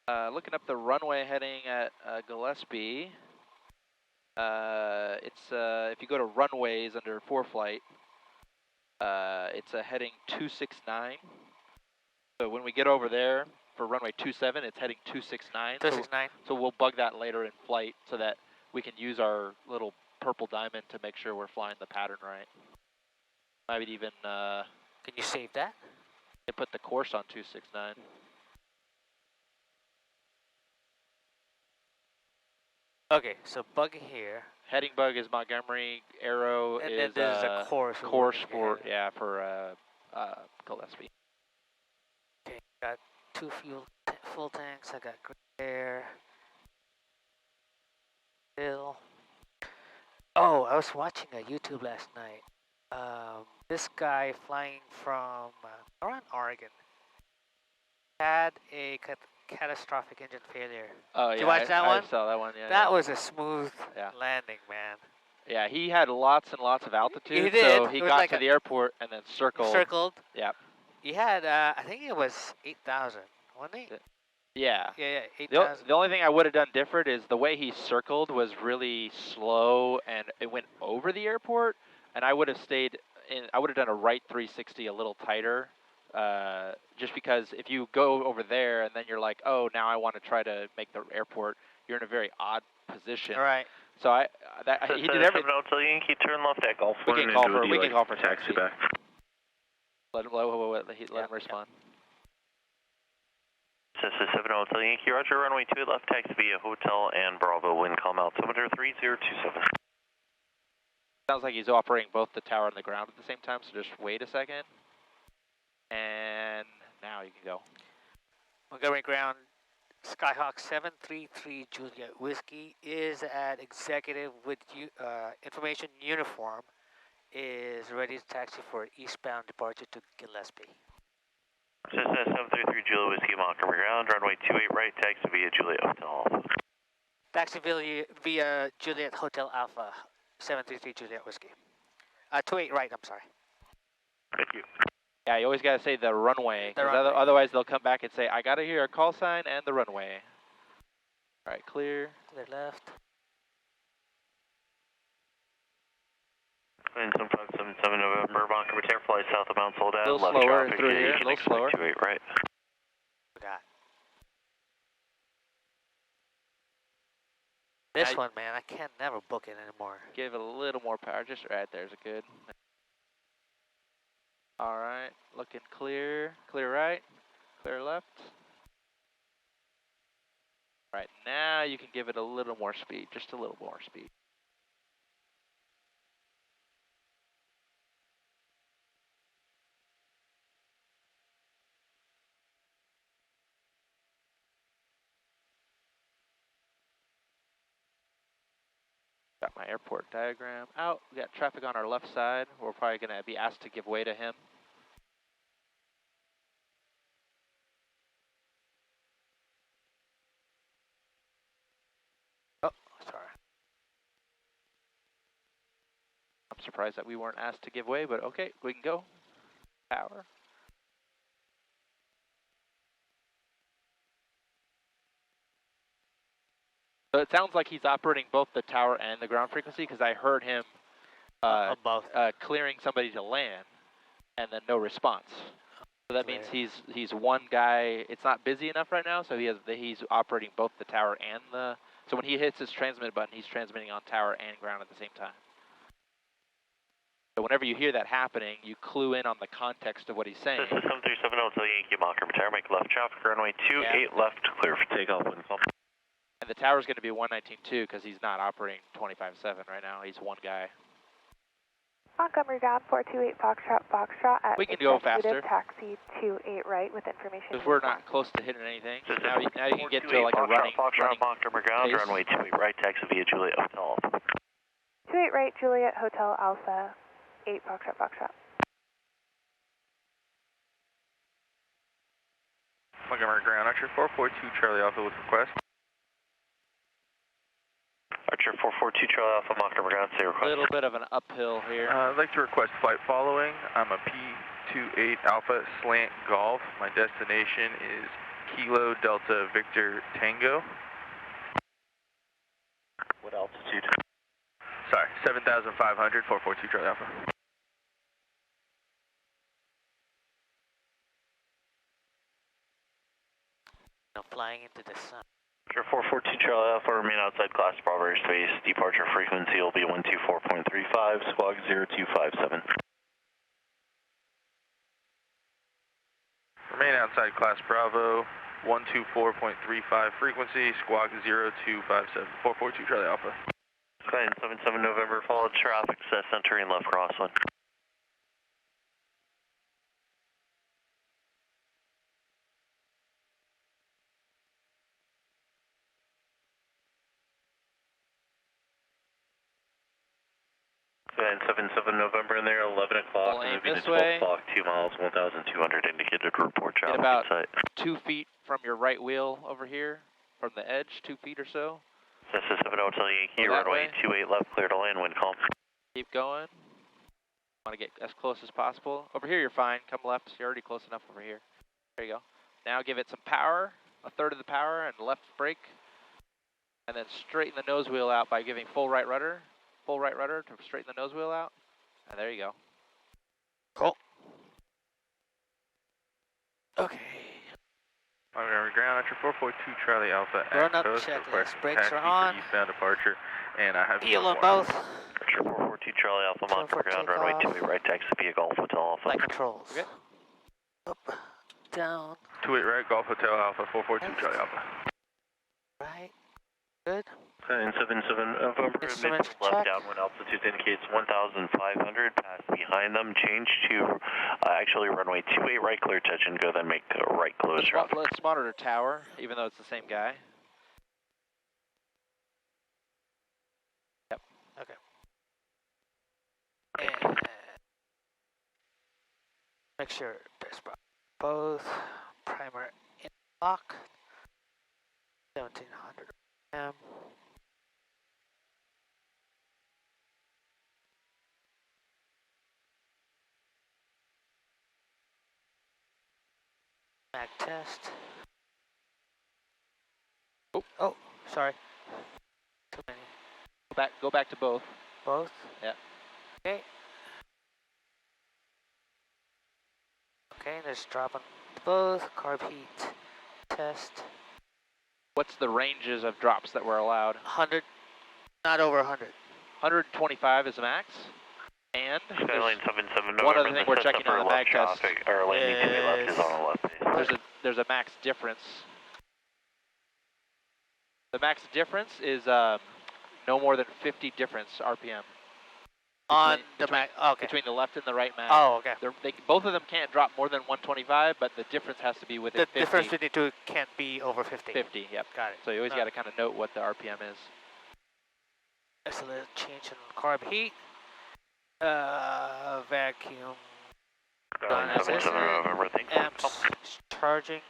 Looking up the runway heading at Gillespie. It's if you go to runways under ForeFlight, it's a heading 269. So when we get over there for runway 27, it's heading 269. 269. So we'll bug that later in flight so that we can use our little purple diamond to make sure we're flying the pattern right. Maybe even Can you save that? they put the course on 269. Okay, so bug here. Heading bug is Montgomery. Arrow and is then there's a course. for Gillespie. Okay, got 2 full tanks. I got great air. Still. Oh, I was watching a YouTube last night. This guy flying from around Oregon had a catastrophic engine failure. Oh, Did you watch that one? I saw that one, yeah. That was a smooth landing, man. Yeah, he had lots and lots of altitude, He did. so he got like to the airport and then circled. Circled. Yep. He had, I think it was 8,000, wasn't he? Yeah. Yeah, 8,000. The only thing I would have done different is the way he circled was really slow, and it went over the airport, and I would have stayed in. I would have done a right 360 a little tighter, just because if you go over there and then you're like, oh, now I want to try to make the airport, you're in a very odd position. All right. So he did everything. Hotel Yankee, turn left at Golf. We can call for taxi back. Let him respond. This is 7 Hotel Yankee, Roger, runway 28 left, taxi via Hotel and Bravo, wind calm altimeter 3027. Sounds like he's operating both the tower and the ground at the same time, so just wait a second. And now you can go. Montgomery ground, Skyhawk 733 Juliet Whiskey is at executive with information uniform, is ready to taxi for eastbound departure to Gillespie. This is 733 Juliet Whiskey, Montgomery ground, runway 28 right, taxi via Juliet Hotel Alpha. Taxi via Juliet Hotel Alpha, 733 Juliet Whiskey. 28 right, I'm sorry. Thank you. Yeah, you always got to say the runway, because otherwise they'll come back and say, I got to hear a call sign and the runway. All right, clear. Clear left. And 7577 November, Montgomery Tower, fly south of Mount Soledad. A little left slower traffic, through here, a little slower. 28 right. Forgot. This one, man, I can never book it anymore. Give it a little more power, just right there's a good. All right, looking clear. Clear right, clear left. Right, now you can give it a little more speed, just a little more speed. Got my airport diagram out. We got traffic on our left side. We're probably going to be asked to give way to him. Oh, sorry. I'm surprised that we weren't asked to give way, but okay, we can go. Power. So it sounds like he's operating both the tower and the ground frequency, because I heard him clearing somebody to land, and then no response. So that means he's one guy. It's not busy enough right now, so he's operating both the tower and the. So when he hits his transmit button, he's transmitting on tower and ground at the same time. So whenever you hear that happening, you clue in on the context of what he's saying. This is 737 Hotel Yankee, Montgomery Tower, make left traffic, runway 28 left, clear for takeoff, wind calm. And the tower's going to be 119.2 because he's not operating 25/7 right now. He's one guy. Montgomery ground 428 Foxtrot at we can go faster. Taxi 28 right with information. Because we're not close to hitting anything. So now you can get to like a running Montgomery ground, pace. runway 28 right, taxi via Juliet Hotel Alpha. 28 right, Juliet Hotel Alpha, 8 Foxtrot. Montgomery ground, Archer 442 Charlie Alpha with request. Archer 442 Charlie Alpha, Montgomery ground, say request. A little bit of an uphill here. I'd like to request flight following. I'm a P28 Alpha slant golf. My destination is Kilo Delta Victor Tango. What altitude? Sorry, 7,500, 442 Charlie Alpha. Now flying into the sun. Roger, 442 Charlie Alpha, remain outside class Bravo airspace. Departure frequency will be 124.35, squawk 0257. Remain outside class Bravo, 124.35 frequency, squawk 0257, 442 Charlie Alpha. Skyline 77 November, followed traffic, set entering left crosswind. Skyline 77 November in there, 11 o'clock, We'll aim moving to this 12 way. o'clock, 2 miles, 1,200 indicated, report traffic about in sight. 2 feet from your right wheel over here, from the edge, 2 feet or so. Cessna 7 Hotel Yankee, Go that runway way. 28 left, clear to land, wind calm. Keep going. Want to get as close as possible. Over here you're fine. Come left. You're already close enough over here. There you go. Now give it some power, a third of the power, and left brake. And then straighten the nose wheel out by giving full right rudder. Full right rudder to straighten the nose wheel out. And there you go. Cool. Okay. Montgomery ground, Archer 442 Charlie Alpha Run at up coast, checklist. request Brakes taxi are for on. eastbound departure, and I have Heel on warning. both. Archer 442 Charlie Alpha, Turn for Montgomery ground, runway takeoff. 28 right, taxi via Golf Hotel Alpha. Flight controls. Okay. Up, down, 28 right, Golf Hotel Alpha, 442 Left. Charlie Alpha. right. Good. Skyline 77 November, Instruments mid left check. downwind altitude indicates 1,500, pass behind them, change to actually runway 28 right, clear touch and go, then make a right close traffic. Let's monitor tower, even though it's the same guy. Yep. Okay. And make sure there's both primer in lock. 1700 m. Mag test. Oh, sorry. Too many. Go back to both. Both? Yeah. Okay. Okay, let's drop on both. Carb heat test. What's the ranges of drops that were allowed? 100, not over 100. 125 is the max. And Skyline 77 one November, other thing we're checking on the mag test traffic, or landing 28 left is on a left base. there's a max difference. The max difference is no more than 50 difference RPM. On the mag, okay. Between the left and the right mag. Oh, okay. Both of them can't drop more than 125, but the difference has to be within The 50. difference between the two can't be over 50. 50, yep. Got it. So you always got to kind of note what the RPM is. So let's change on carb heat. Vacuum. Skyline Done as 77 November, thank you. Amps is charging.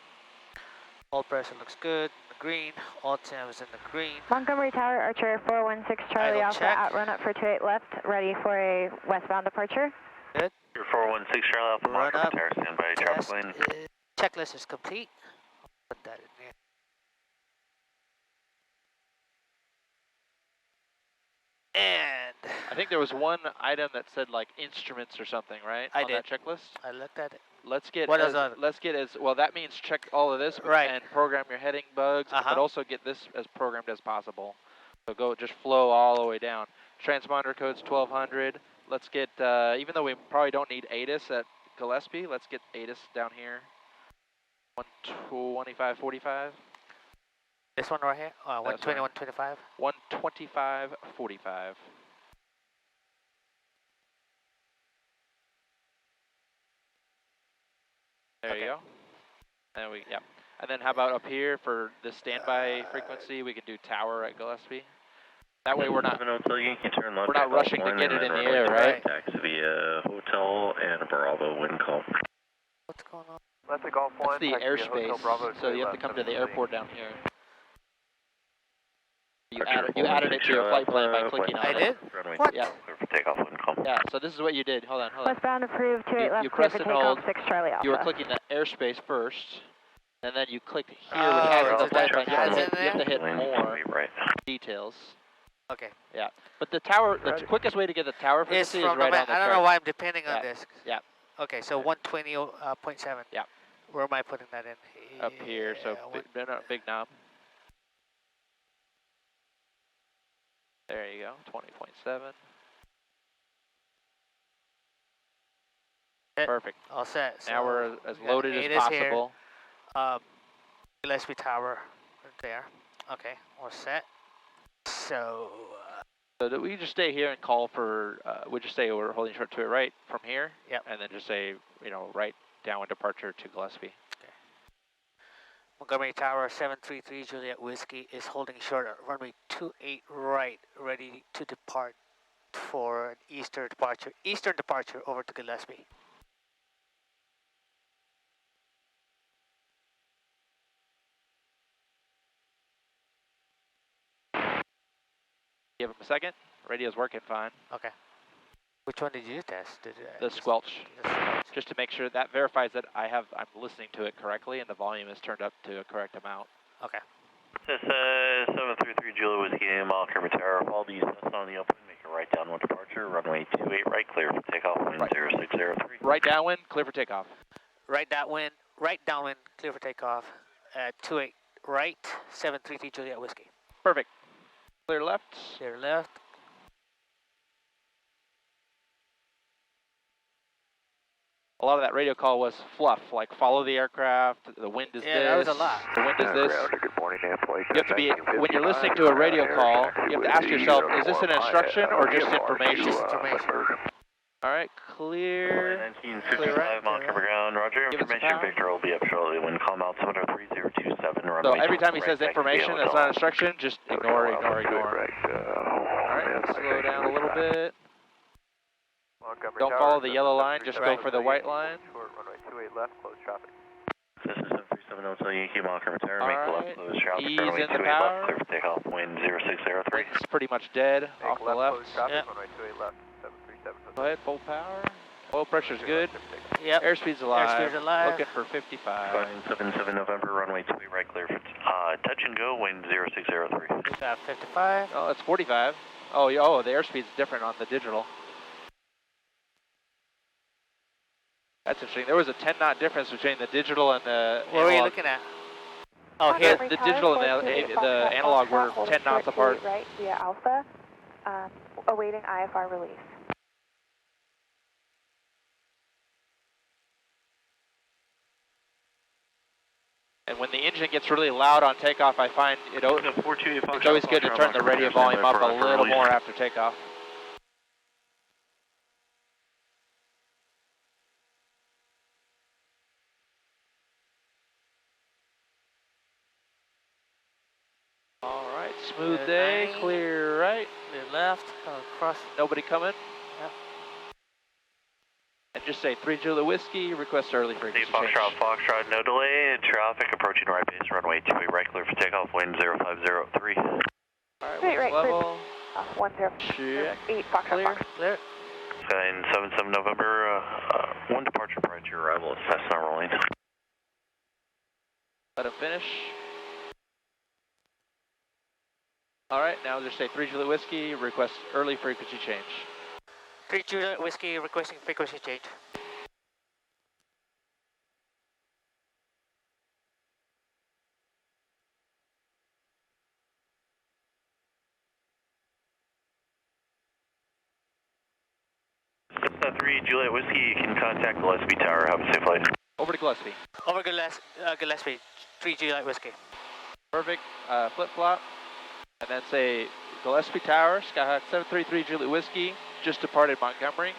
All pressure looks good. In the green. All temps in the green. Montgomery Tower, Archer 416 Charlie Idle Alpha, check. outrun up for 28 left, ready for a westbound departure. Your 416 Charlie Alpha, Run Montgomery up. Tower, stand by, traffic Test lane. checklist is complete. I'll put that in there. And I think there was one item that said like instruments or something, right? I on did. that checklist. I looked at it. Let's get What as, is on it? let's get as well. That means check all of this Right. and program your heading bugs, Uh-huh. but also get this as programmed as possible. So go just flow all the way down. Transponder code's 1200. Let's get even though we probably don't need ATIS at Gillespie, let's get ATIS down here. 125.45. This one right here? That's 120, right. 125. 125.45. There you Okay. go. And and then how about up here for the standby frequency? We can do tower at Gillespie. That way we're not Hotel Yankee, turn left. we're not rushing to get it in the air, right? Taxi via hotel and Bravo, wind calm. What's going on? That's the Golf That's the airspace. So you have to come to the airport down here. You added it to your flight plan by clicking on I it. did? Runway What? Yeah. clear for takeoff, wind calm. Yeah. So this is what you did. Hold on. Westbound approved, 28 You left, clear press for and takeoff, hold. 6 Charlie Alpha. You were clicking the airspace first, And then you click here, which has Oh, the so that flashlight. You has have in to hit Lane more 28 right. details. Okay. Yeah, but the tower, the quickest way to get the tower It's frequency is from right the on the I don't chart. know why I'm depending on Yeah. this. Yeah. Okay, so 120.7. Yeah. Where am I putting that in? Up here, so big knob. There you go, 20.7. Perfect. All set. Now so we're as we got loaded as ATIS possible. Here. Gillespie Tower right there. Okay, all set. So. So that we just stay here and call for, we just say we're holding short to it right from here. Yep. And then just say, right downwind departure to Gillespie. Okay. Montgomery Tower 733 Juliet Whiskey is holding short at runway 28 right, ready to depart for an eastern departure over to Gillespie. Give him a second. Radio's working fine. Okay. Which one did you test? The squelch. The squelch. Just to make sure that verifies that I'm listening to it correctly and the volume is turned up to a correct amount. Okay. This is 733 Juliet Whiskey, Montgomery Tower. Follow the test on the open, make a right downwind departure, runway 28 right, clear for takeoff, wind 0603. Right downwind, clear for takeoff. Right downwind, clear for takeoff at 28 right, 733 Juliet Whiskey. Perfect. Clear left. Clear left. A lot of that radio call was fluff, like follow the aircraft, the wind is this. Yeah, that was a lot. The wind is this. Good morning, You have to be, when you're listening to a radio call, you have to ask yourself, is this an instruction or just information? All right, clear. 1955 Clear right. Montgomery ground, roger. Give it some Information power. Victor will be up shortly when call out 73027, So runway every time he 28 says right, information, that's not instruction, just ignore. All right, slow down a little bit. Don't follow the yellow line, just go for the white line. Short runway 28 left, close traffic. This is 737 Hotel Yankee Montgomery Tower, All make the right, left close traffic, ease runway in the 28 power. left, clear for takeoff, wind 0603. It's pretty much dead off the left. Close traffic, Yep. runway 28 left, 737. Go ahead, full power. Oil pressure's good. Yep. Airspeed's alive. Airspeed's alive. Looking for 55. Going 77 November, runway 28 right, clear for touch and go, wind 0603. We got 55. Oh, it's 45. Oh, the airspeed's different on the digital. That's interesting. There was a 10-knot difference between the digital and the What were you analog. looking at? Oh, here. The digital and the analog were 10 knots apart. Right via Alpha, awaiting IFR release. And when the engine gets really loud on takeoff, I find it's always good to turn the radio volume up a little more after takeoff. All right, smooth Good day, night. clear right. Clear left. Cross. Nobody coming? Yep. And just say 3 Juliet Whiskey, request early frequency change. Foxtrot, no delay, traffic approaching right base, runway 28 right, clear for takeoff, wind 0503. All right, Wait, right, level. 10. Check. 8 Foxtrot Clear. Fox. Clear. Skyline 77 November, one departure prior to your arrival, Cessna rolling. Let him finish. All right, now just say 3 Juliet Whiskey, request early frequency change. 3 Juliet Whiskey requesting frequency change. Cessna 3 Juliet Whiskey, you can contact Gillespie Tower. Have a safe flight. Over to Gillespie. Over Gillespie. 3 Juliet Whiskey. Perfect. Flip-flop. And then say Gillespie Tower, Skyhawk 733 Juliet Whiskey, just departed Montgomery.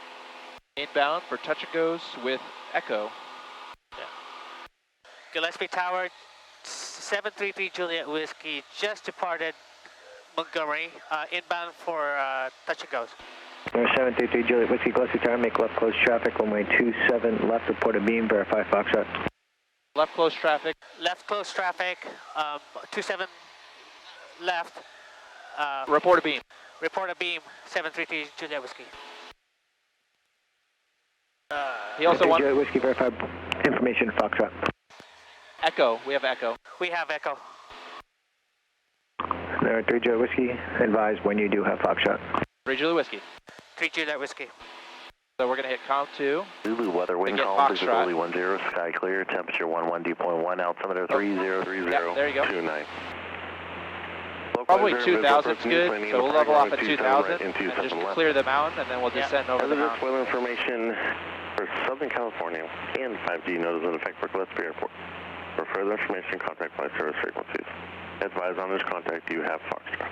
Inbound for touch and goes with Echo. Gillespie Tower 733 Juliet Whiskey just departed Montgomery. Inbound for touch and goes. 733 Juliet Whiskey, Gillespie Tower, make left close traffic, runway 27 left, report a beam, verify Foxtrot. Left close traffic. Left close traffic, 27 left. Report a beam. Report a beam, 733 Juliet Whiskey. He also wants Juliet Whiskey, verify information, Foxtrot. Echo, we have Echo. We have Echo. There, 3 Juliet Whiskey, advise when you do have Foxtrot. 3 Juliet Whiskey. 3 Juliet Whiskey. So we're going to hit COM 2. Zulu weather, wind calm, visibility 10, sky clear, temperature 11, dew point 1, altimeter 303029. Yep, there you go. Probably 2,000 is good, so we'll level off at 2,000 and just clear the mountain, and then we'll descend over the mountain. Weather information for Southern California and 5G notice in effect for Gillespie Airport. For further information, contact flight service frequencies. Advise on this contact, you have Foxtrot.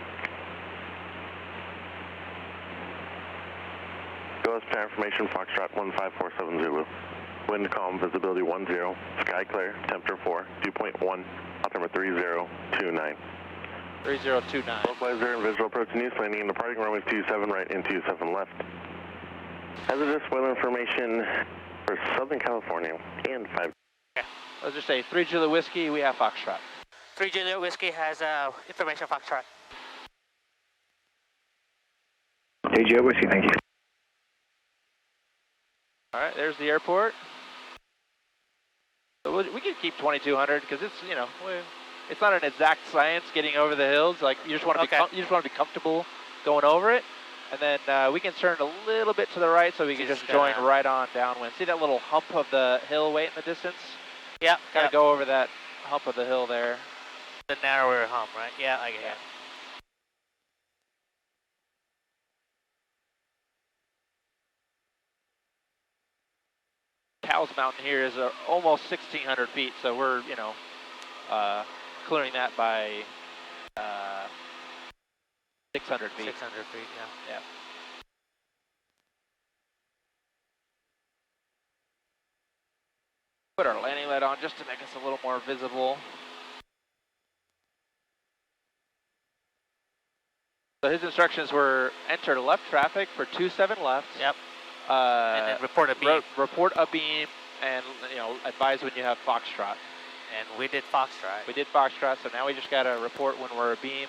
Gillespie information, Foxtrot 1547 Zulu. Wind calm, visibility 10, sky clear, temperature 4, dew point 1, altimeter 3029. 3029. Localizer and visual approach news, landing in departing runway 27 right and 27 left. Hazardous weather information for Southern California and 5. Okay. Let's just say 3 Juliet Whiskey, we have Foxtrot. 3 Juliet Whiskey has information Foxtrot. 3 Juliet Whiskey, thank you. All right, there's the airport. So we can keep 2200 because it's, you know, it's not an exact science getting over the hills. Like you just want to be you just want to be comfortable going over it, and then we can turn a little bit to the right so we can just join right on downwind. See that little hump of the hill way in the distance? Yeah. Kind of go over that hump of the hill there. The narrower hump, right? Yeah, I get it. Cowles Mountain here is almost 1,600 feet, so we're, you know, clearing that by 600 feet. 600 feet, yeah. Yeah. Put our landing light on just to make us a little more visible. So his instructions were enter left traffic for 27 left. Yep. And then report a beam. Report a beam, and you know, advise when you have Foxtrot. And we did Foxtrot. We did Foxtrot, so now we just gotta report when we're a beam.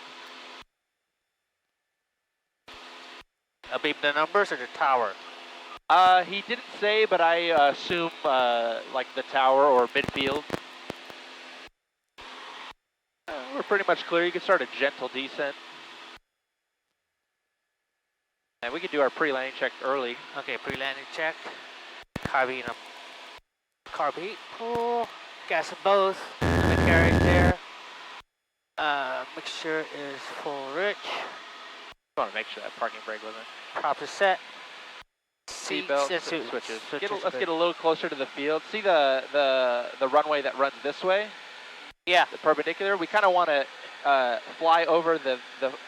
A beam the numbers or the tower? He didn't say, but I assume like the tower or midfield. We're pretty much clear. You can start a gentle descent. And we can do our pre-landing check early. Okay, pre-landing check. Carbine carbine pull. Gas in both. The carriage there. Mixture is full rich. I want to make sure that parking brake wasn't. Proper set. Seatbelt switches. Let's get a little closer to the field. See the runway that runs this way? Yeah. The perpendicular? We kind of want to fly over the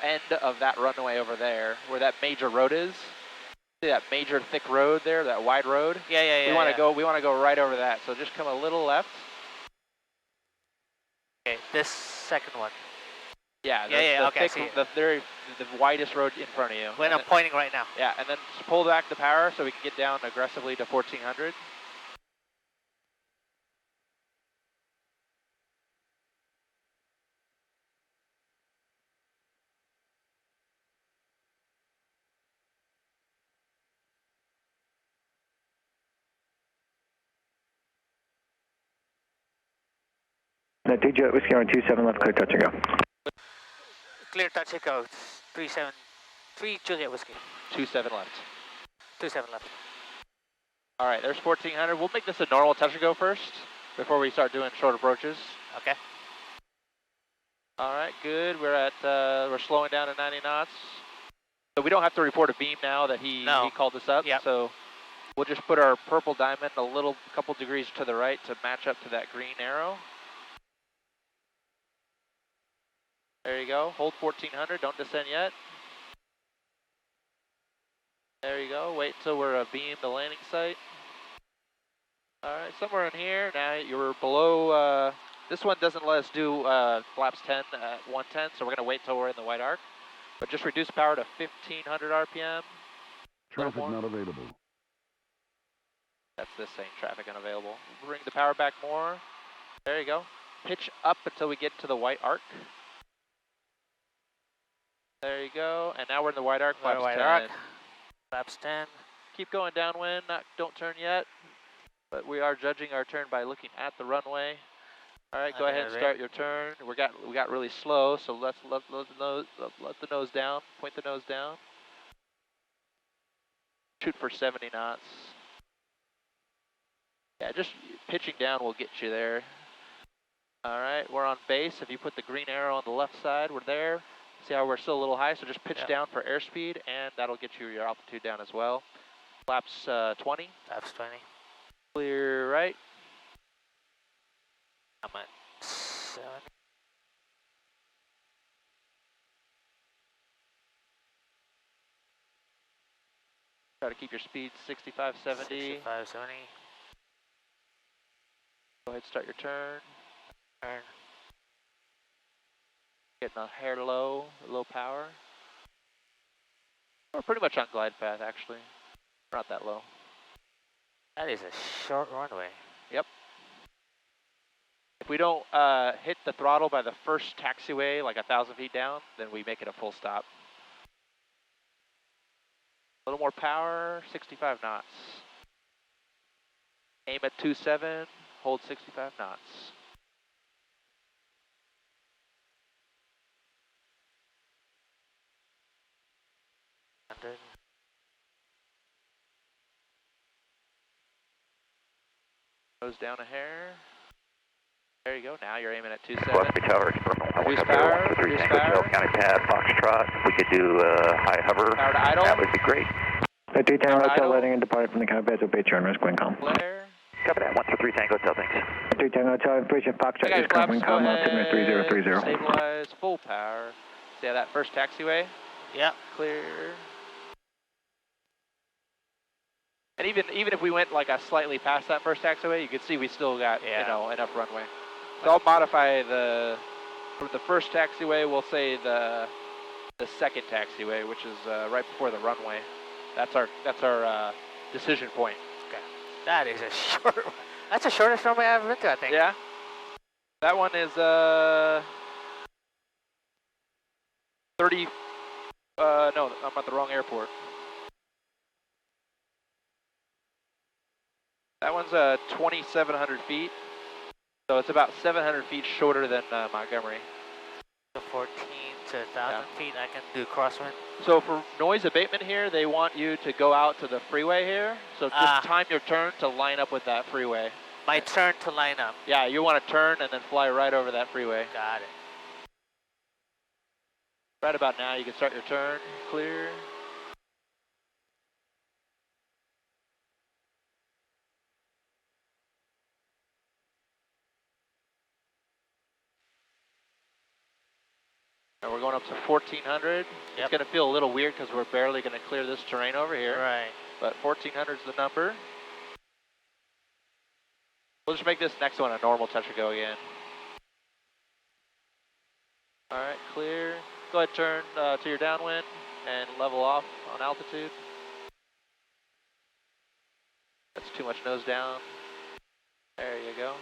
end of that runway over there, where that major road is. See that major thick road there, that wide road? Yeah. We want to go right over that. So just come a little left. Okay, this second one. Yeah. Okay. The widest road in front of you. When I'm pointing right now. Yeah, and then just pull back the power so we can get down aggressively to 1400. Now, 3 Juliet Whiskey on 27 left, clear touch and go. Clear touch and go. 3 Juliet Whiskey. 27 left. 27 left. All right, there's 1400. We'll make this a normal touch and go first before we start doing short approaches. Okay. All right, good. We're slowing down to 90 knots. So we don't have to report a beam now that he called us up. Yep. So we'll just put our purple diamond a couple degrees to the right to match up to that green arrow. There you go. Hold 1400. Don't descend yet. There you go. Wait until we're beam the landing site. All right, somewhere in here. Now you're below. This one doesn't let us do flaps 10 at 110, so we're going to wait till we're in the white arc. But just reduce power to 1500 RPM. Traffic not available. That's this saying traffic unavailable. Bring the power back more. There you go. Pitch up until we get to the white arc. There you go. And now we're in the white arc. Flaps 10. Flaps 10. Keep going downwind. Don't turn yet. But we are judging our turn by looking at the runway. All right, go ahead and start your turn. We got really slow, so let the nose down. Point the nose down. Shoot for 70 knots. Yeah, just pitching down will get you there. All right, we're on base. If you put the green arrow on the left side, we're there. See how we're still a little high, so just pitch down for airspeed, and that'll get you your altitude down as well. Flaps 20. Flaps 20. Clear right. I'm at 70. Try to keep your speed 65, 70. 65, 70. Go ahead, start your turn. Turn. Getting a hair low power. We're pretty much on glide path, actually. We're not that low. That is a short runway. Yep. If we don't hit the throttle by the first taxiway, like 1,000 feet down, then we make it a full stop. A little more power, 65 knots. Aim at 27, hold 65 knots. Nose down a hair. There you go. Now you're aiming at 27. Gillespie Tower, Reduce power. Reduce power. County Pad, Foxtrot. If we could do high hover, Power to idle. that would be great. 3 Tango Hotel landing and departed from the County Pad, obey turn, risk wind calm. Flare. Copy that, 123 Tango Hotel, thanks. 3 Tango Hotel, information Foxtrot, Okay, is calm, wind calm, flaps, altimeter 3030. Stabilize, full power. See how that first taxiway? Yep. Clear. And even if we went like a slightly past that first taxiway, you could see we still got enough runway. So I'll modify for the first taxiway. We'll say the second taxiway, which is right before the runway. That's our decision point. Okay. That is a short. That's the shortest runway I've ever been to, I think. Yeah. That one is 30. No, I'm at the wrong airport. That one's 2,700 feet, so it's about 700 feet shorter than Montgomery. So 14 to 1,000 feet, I can do crosswind. So for noise abatement here, they want you to go out to the freeway here. So just time your turn to line up with that freeway. My turn to line up. Yeah, you want to turn and then fly right over that freeway. Got it. Right about now, you can start your turn. Clear. And we're going up to 1,400. Yep. It's going to feel a little weird because we're barely going to clear this terrain over here. Right. But 1,400 is the number. We'll just make this next one a normal touch and go again. All right, clear. Go ahead, turn to your downwind and level off on altitude. That's too much nose down. There you go.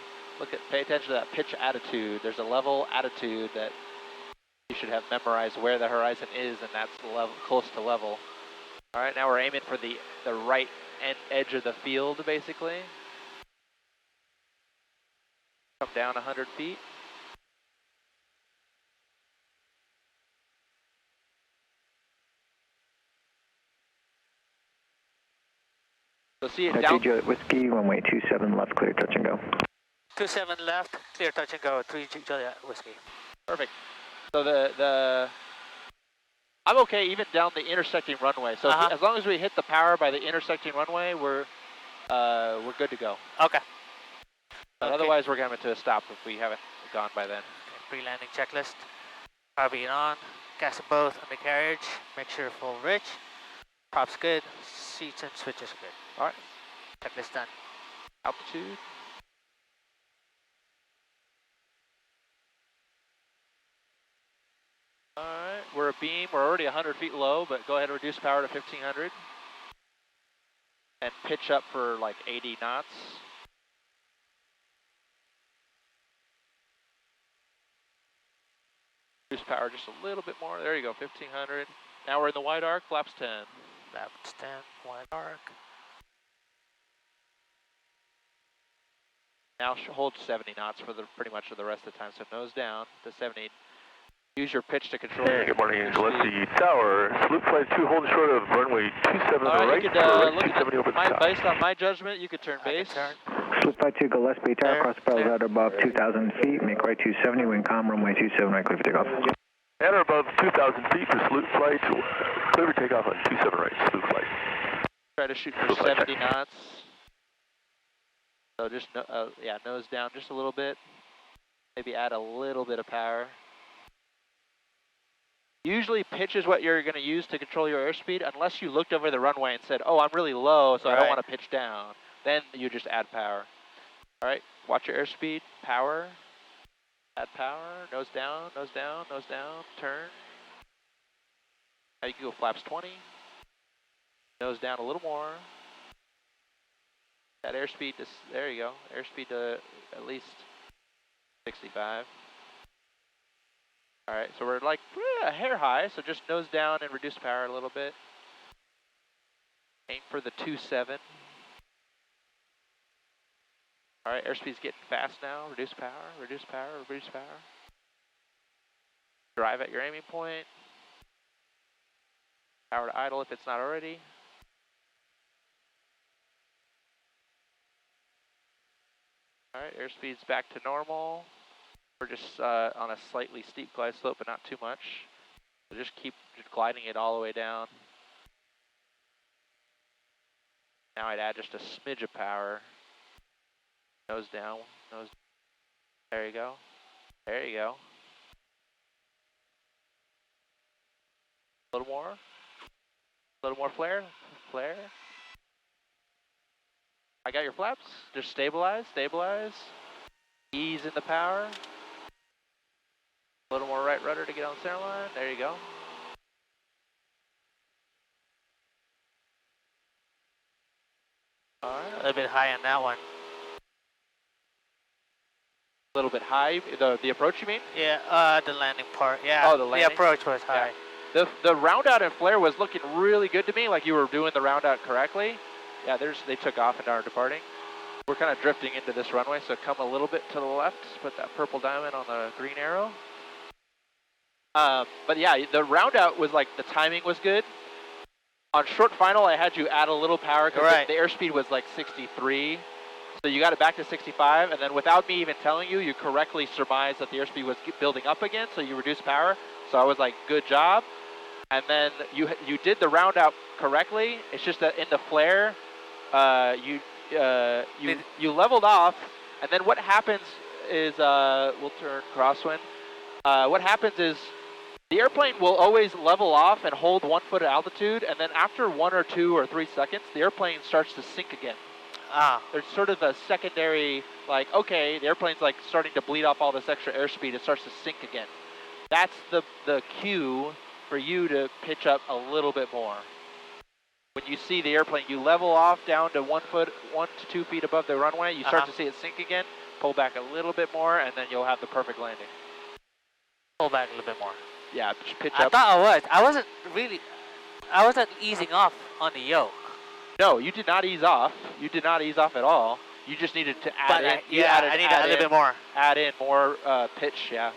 Pay attention to that pitch attitude. There's a level attitude that you should have memorized where the horizon is, and that's close to level. All right, now we're aiming for the right edge of the field, basically. Come down 100 feet. So see it down. Juliet Whiskey, runway 27 left, clear, touch and go. 27 left, clear, touch and go. 3 Juliet Whiskey. Perfect. So I'm okay even down the intersecting runway. So as long as we hit the power by the intersecting runway, we're good to go. Okay. But otherwise, we're coming to a stop if we haven't gone by then. Okay, pre-landing checklist. Power being on. Gas both undercarriage. Make sure full rich. Props good. Seats and switches good. All right. Checklist done. Altitude. All right. We're a beam. We're already 100 feet low, but go ahead and reduce power to 1,500. And pitch up for like 80 knots. Reduce power just a little bit more. There you go, 1,500. Now we're in the wide arc, flaps 10. Flaps 10, wide arc. Now hold 70 knots for the pretty much for the rest of the time. So nose down to 70. Use your pitch to control. Hey, good morning, Gillespie Tower. Salute flight 2 holding short of runway 27 All right, right. you could look at based on my judgment, you could turn base. Slip 52 Gillespie Tower, cross the at above 2,000 feet, make right 270, wind calm, runway 27 right, clear for takeoff. At or above 2,000 feet for salute flight, clear for takeoff on 27 right, salute flight. Try to shoot for 70 knots. So just, yeah, nose down just a little bit. Maybe add a little bit of power. Usually pitch is what you're going to use to control your airspeed, unless you looked over the runway and said, oh, I'm really low, so I don't want to pitch down. Then you just add power. All right, watch your airspeed, power, add power, nose down, nose down, nose down, turn. Now you can go flaps 20, nose down a little more. That airspeed, there you go, airspeed to at least 65. All right, so we're like a hair high, so just nose down and reduce power a little bit. Aim for the 2.7. All right, airspeed's getting fast now. Reduce power, reduce power, reduce power. Drive at your aiming point. Power to idle if it's not already. All right, airspeed's back to normal. We're just on a slightly steep glide slope, but not too much. So just keep gliding it all the way down. Now I'd add just a smidge of power. Nose down, nose. There you go. There you go. A little more. A little more flare. Flare. I got your flaps. Just stabilize, stabilize. Ease in the power. A little more right rudder to get on the center line. There you go. All right. A little bit high on that one. A little bit high. The approach, you mean? Yeah, the landing part. Yeah. Oh, the landing? The approach was high. Yeah. The round out and flare was looking really good to me, like you were doing the round out correctly. Yeah, they took off and are departing. We're kind of drifting into this runway, so come a little bit to the left. Put that purple diamond on the green arrow. But yeah, the round out was like, the timing was good. On short final, I had you add a little power because the airspeed was like 63. So you got it back to 65, and then without me even telling you, you correctly surmised that the airspeed was building up again, so you reduced power. So I was like, good job. And then you did the round out correctly. It's just that in the flare, you leveled off, and then what happens is, we'll turn crosswind. What happens is the airplane will always level off and hold 1 foot at altitude, and then after 1 or 2 or 3 seconds, the airplane starts to sink again. There's sort of a secondary, like, okay, the airplane's like starting to bleed off all this extra airspeed, it starts to sink again. That's the cue for you to pitch up a little bit more. When you see the airplane, you level off down to 1 to 2 feet above the runway, you start to see it sink again, pull back a little bit more, and then you'll have the perfect landing. Pull back a little bit more. Yeah, just pitch up. I thought I was. I wasn't easing off on the yoke. No, you did not ease off. You did not ease off at all. You just needed to add in. I need a little bit more. Add in more pitch, yeah.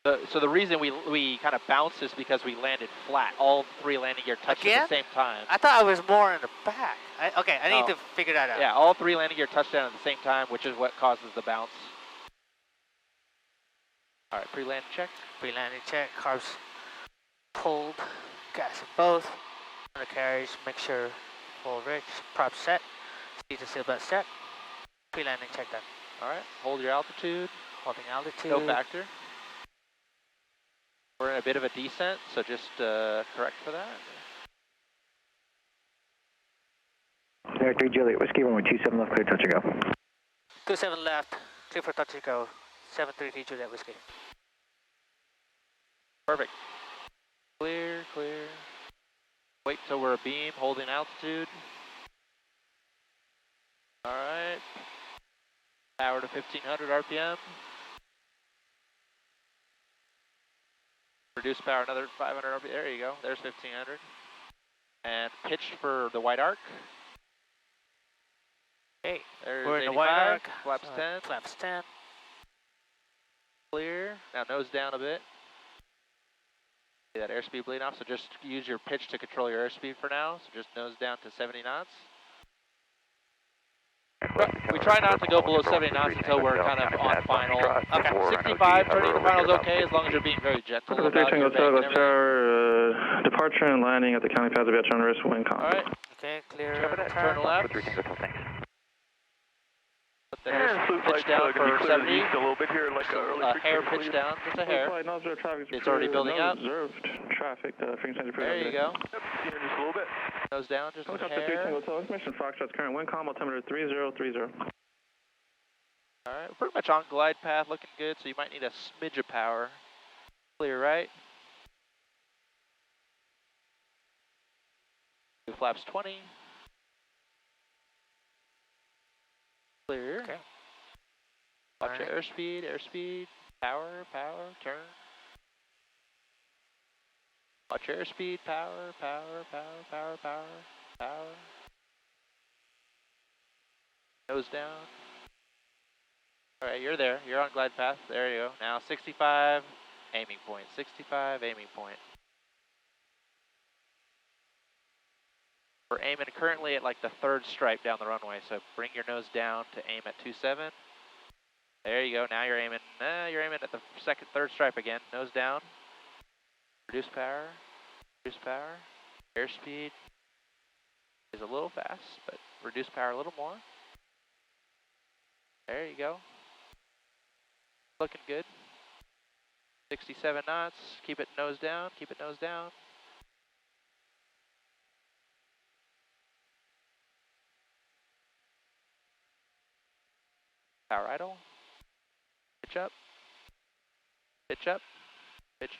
So the reason we kind of bounced is because we landed flat. All 3 landing gear touched at the same time. I thought I was more in the back. I need to figure that out. Yeah, all 3 landing gear touched down at the same time, which is what causes the bounce. All right, pre-landing check. Pre-landing check. Carbs pulled. Gas in both. Undercarriage. Make sure full rich. Prop set. Seat to seatbelt set. Pre-landing check done. All right. Hold your altitude. Holding altitude. No factor. We're in a bit of a descent, so just correct for that. Air 3 Juliet Whiskey, runway 27 left, clear, touch and go. 27 left, clear for touch and go. 733 Juliet Whiskey. Perfect. Clear, clear. Wait till we're a beam, holding altitude. All right. Power to 1500 RPM. Reduce power another 500 RPM. There you go. There's 1500. And pitch for the white arc. Okay, There's we're in the 85, white arc. flaps 10. Flaps 10. Clear. Now nose down a bit. See that airspeed bleeding off, so just use your pitch to control your airspeed for now. So just nose down to 70 knots. We try not to go below 70 knots until we're kind of on final. Okay. 65, turning to final is okay as long as you're being very gentle about your bank and everything. Departure and landing at the county pads of on risk wind calm. All right. Okay, clear. Turn left. Put the pitch down for 70. A little bit here, like Hair pitch down, just a hair. It's already building up. Observed traffic. There you go. just a little bit. Nose down, just a Helicopter 3 hair. Tango Hotel information. Foxtrot's current wind calm altimeter 3030. All right, pretty much on glide path, looking good. So you might need a smidge of power. Clear right. Flaps 20. Clear. Okay. Watch your airspeed, power, turn. Watch your airspeed, power. Nose down. All right, you're there. You're on glide path. There you go. Now 65, aiming point. 65, aiming point. We're aiming currently at like the third stripe down the runway, so bring your nose down to aim at 27. There you go. Now you're aiming at the third stripe again. Nose down. Reduce power. Airspeed is a little fast, but reduce power a little more. There you go. Looking good. 67 knots. Keep it nose down. Power idle. Pitch up. Pitch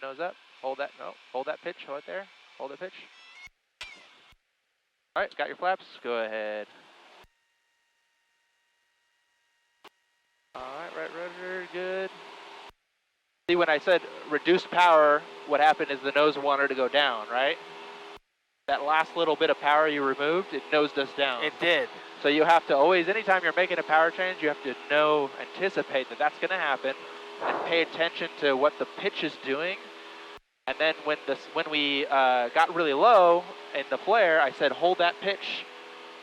nose up. Hold that pitch right there. Hold that pitch. All right, got your flaps. Go ahead. All right, right rudder, good. See, when I said reduced power, what happened is the nose wanted to go down, right? That last little bit of power you removed, it nosed us down. It did. So you have to always, anytime you're making a power change, you have to anticipate that that's going to happen, and pay attention to what the pitch is doing. And then when we got really low in the flare, I said hold that pitch.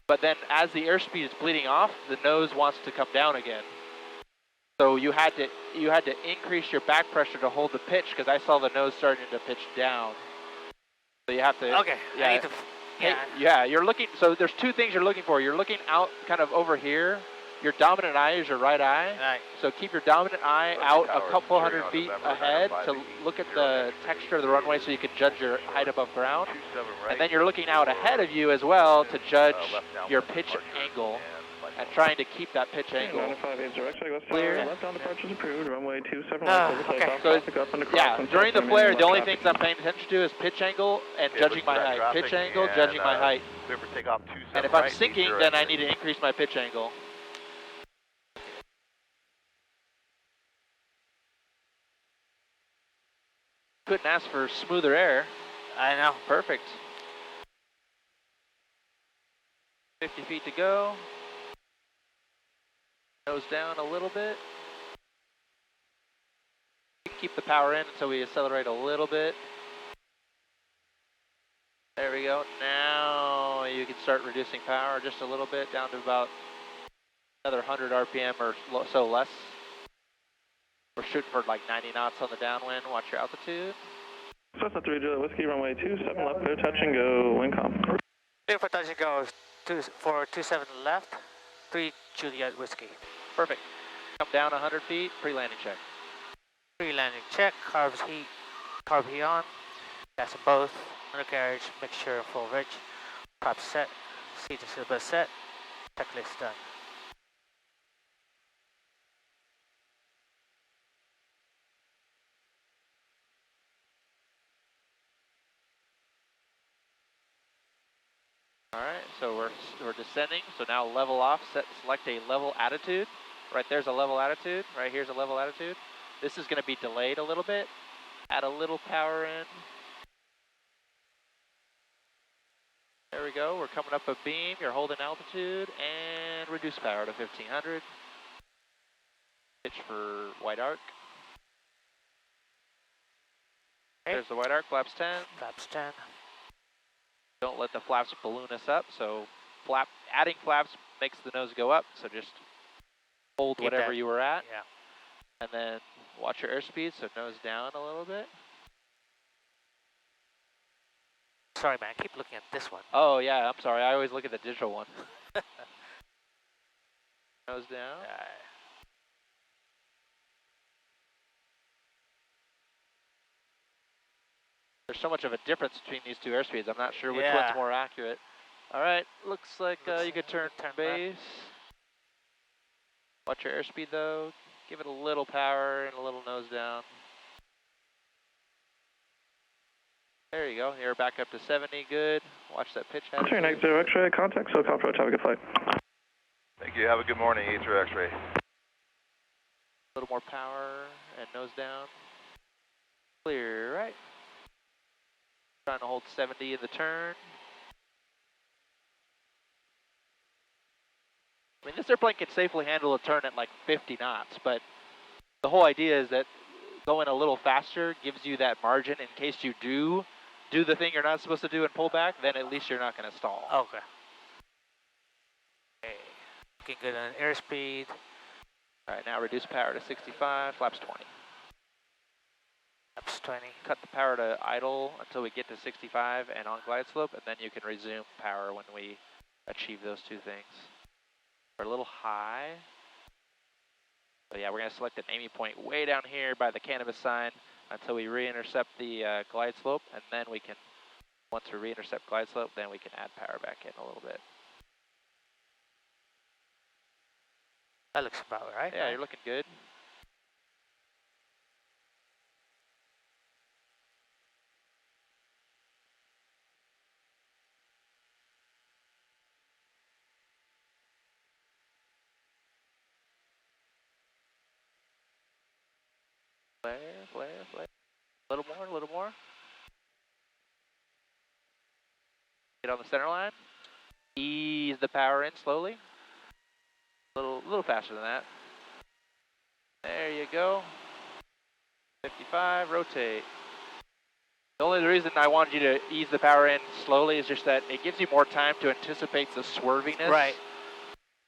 But then as the airspeed is bleeding off, the nose wants to come down again. So you had to increase your back pressure to hold the pitch, because I saw the nose starting to pitch down. So you have to. Okay. Yeah. I need to. Yeah, you're looking, so there's two things you're looking for. You're looking out kind of over here. Your dominant eye is your right eye. Right. So keep your dominant eye out a couple hundred feet ahead to look at the texture of the runway so you can judge your height above ground. And then you're looking out ahead of you as well to judge your pitch angle and trying to keep that pitch angle. 958 Clear. left on departures approved. Runway 27 okay. So yeah, during the flare, the only things I'm paying attention to is pitch angle and judging my height. Pitch angle, judging my height. And if I'm sinking, then I need to increase my pitch angle. Couldn't ask for smoother air. I know. Perfect. 50 feet to go. Nose down a little bit. Keep the power in until we accelerate a little bit. There we go. Now you can start reducing power just a little bit, down to about another 100 RPM or so less. We're shooting for like 90 knots on the downwind. Watch your altitude. Cessna 3 Juliet Whiskey, runway 27 left, clear touch and go, wind calm. Clear for touch and go for 27 left, 3 Juliet Whiskey. Perfect. Come down 100 feet, pre-landing check. Pre-landing check, carb heat on, gas in both, undercarriage, mixture full rich, prop set, seat and silver set, checklist done. All right, so we're descending. So now level off. Select a level attitude. Right there's a level attitude. Right here's a level attitude. This is going to be delayed a little bit. Add a little power in. There we go. We're coming up a beam. You're holding altitude and reduce power to 1500. Pitch for white arc. Okay. There's the white arc, flaps 10. Flaps 10. Don't let the flaps balloon us up. So adding flaps makes the nose go up. So just hold Keep whatever that. you were at. Yeah. And then watch your airspeed, so nose down a little bit. Sorry, man. I keep looking at this one. Oh, yeah, I'm sorry. I always look at the digital one. Nose down. There's so much of a difference between these two airspeeds. I'm not sure which one's more accurate. All right, looks like you could turn base. Watch your airspeed, though. Give it a little power and a little nose down. There you go. You're back up to 70. Good. Watch that pitch head. Turn X0 X-ray, contact, so call for have a good flight. Thank you. Have a good morning, A3 X-ray. A little more power and nose down. Clear right. Trying to hold 70 in the turn. I mean, this airplane can safely handle a turn at like 50 knots, but the whole idea is that going a little faster gives you that margin in case you do the thing you're not supposed to do and pull back, then at least you're not going to stall. Okay. Okay. Looking good on airspeed. All right, now reduce power to 65, flaps 20. Flaps 20. Cut the power to idle until we get to 65 and on glide slope, and then you can resume power when we achieve those two things. We're a little high. So yeah, we're going to select an aiming point way down here by the cannabis sign until we re-intercept the glide slope, and then we can, once we re-intercept glide slope, then we can add power back in a little bit. That looks about right. Yeah, you're looking good. Flare, flare, flare. A little more, a little more. Get on the center line. Ease the power in slowly. A little faster than that. There you go. 55, rotate. The only reason I wanted you to ease the power in slowly is just that it gives you more time to anticipate the swerviness. Right.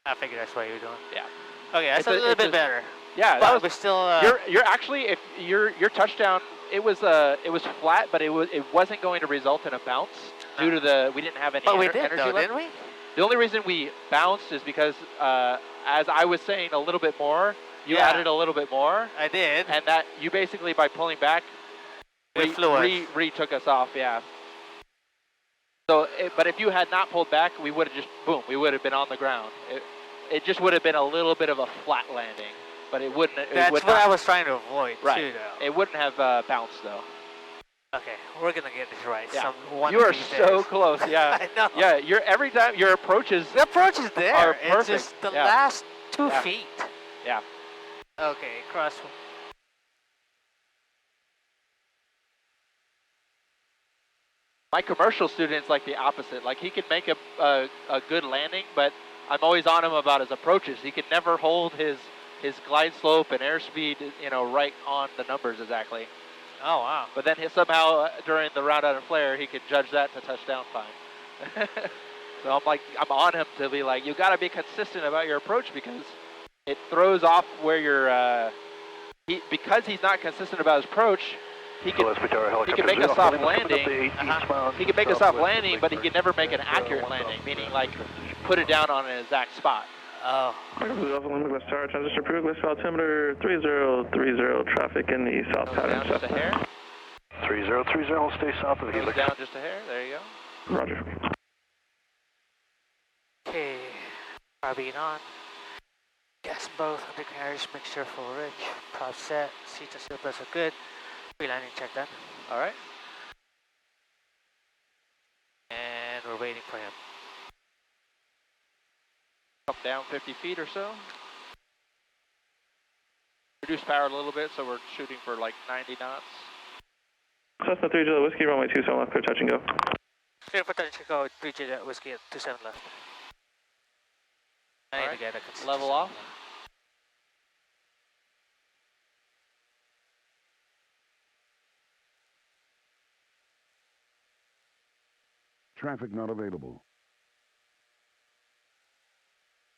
I figured that's what you were doing. Yeah. Okay, that's a little bit better. Yeah, but that was still. You're actually, if your touchdown, it was flat, but it wasn't going to result in a bounce due to we didn't have any energy left. Didn't we? The only reason we bounced is because, as I was saying a little bit more, you added a little bit more. I did. And that you basically, by pulling back, took us off, yeah. So, but if you had not pulled back, we would have just, boom, we would have been on the ground. It just would have been a little bit of a flat landing, but it wouldn't. That's what I was trying to avoid, right. too, though. It wouldn't have bounced, though. Okay, we're gonna get this right. Yeah. You are so close. Yeah. I know. Yeah. Every time your approaches. The approach is there. Are perfect. It's just the last 2 feet. Yeah. Okay, cross. My commercial student's like the opposite. Like he can make a good landing, but I'm always on him about his approaches. He can never hold his glide slope and airspeed, right on the numbers exactly. Oh, wow. But then somehow during the round out and flare, he could judge that to touchdown fine. So I'm on him to be like, you got to be consistent about your approach because it throws off where you're, because he's not consistent about his approach, he can make a soft landing. He can make a soft landing, but he can never make an accurate landing, meaning like put it down on an exact spot. Oh. Alpha Lima West Tower, transition approved, west altimeter 3030, traffic in the south pattern. Down just a hair. 3030, will stay south of the helix. Down just a hair, there you go. Roger. Okay, carbine on. Gas both, undercarriage, mixture full rich, prop set, seats and seatbelts are good. Pre-landing check done. All right. And we're waiting for him. Up down 50 feet or so. Reduce power a little bit, so we're shooting for like 90 knots. Cessna 3 Whiskey, runway 27 left, clear touch and go. Clear for touch and go 3 Juliet Whiskey at 27 left. I need Alright, to get a level off. Traffic not available.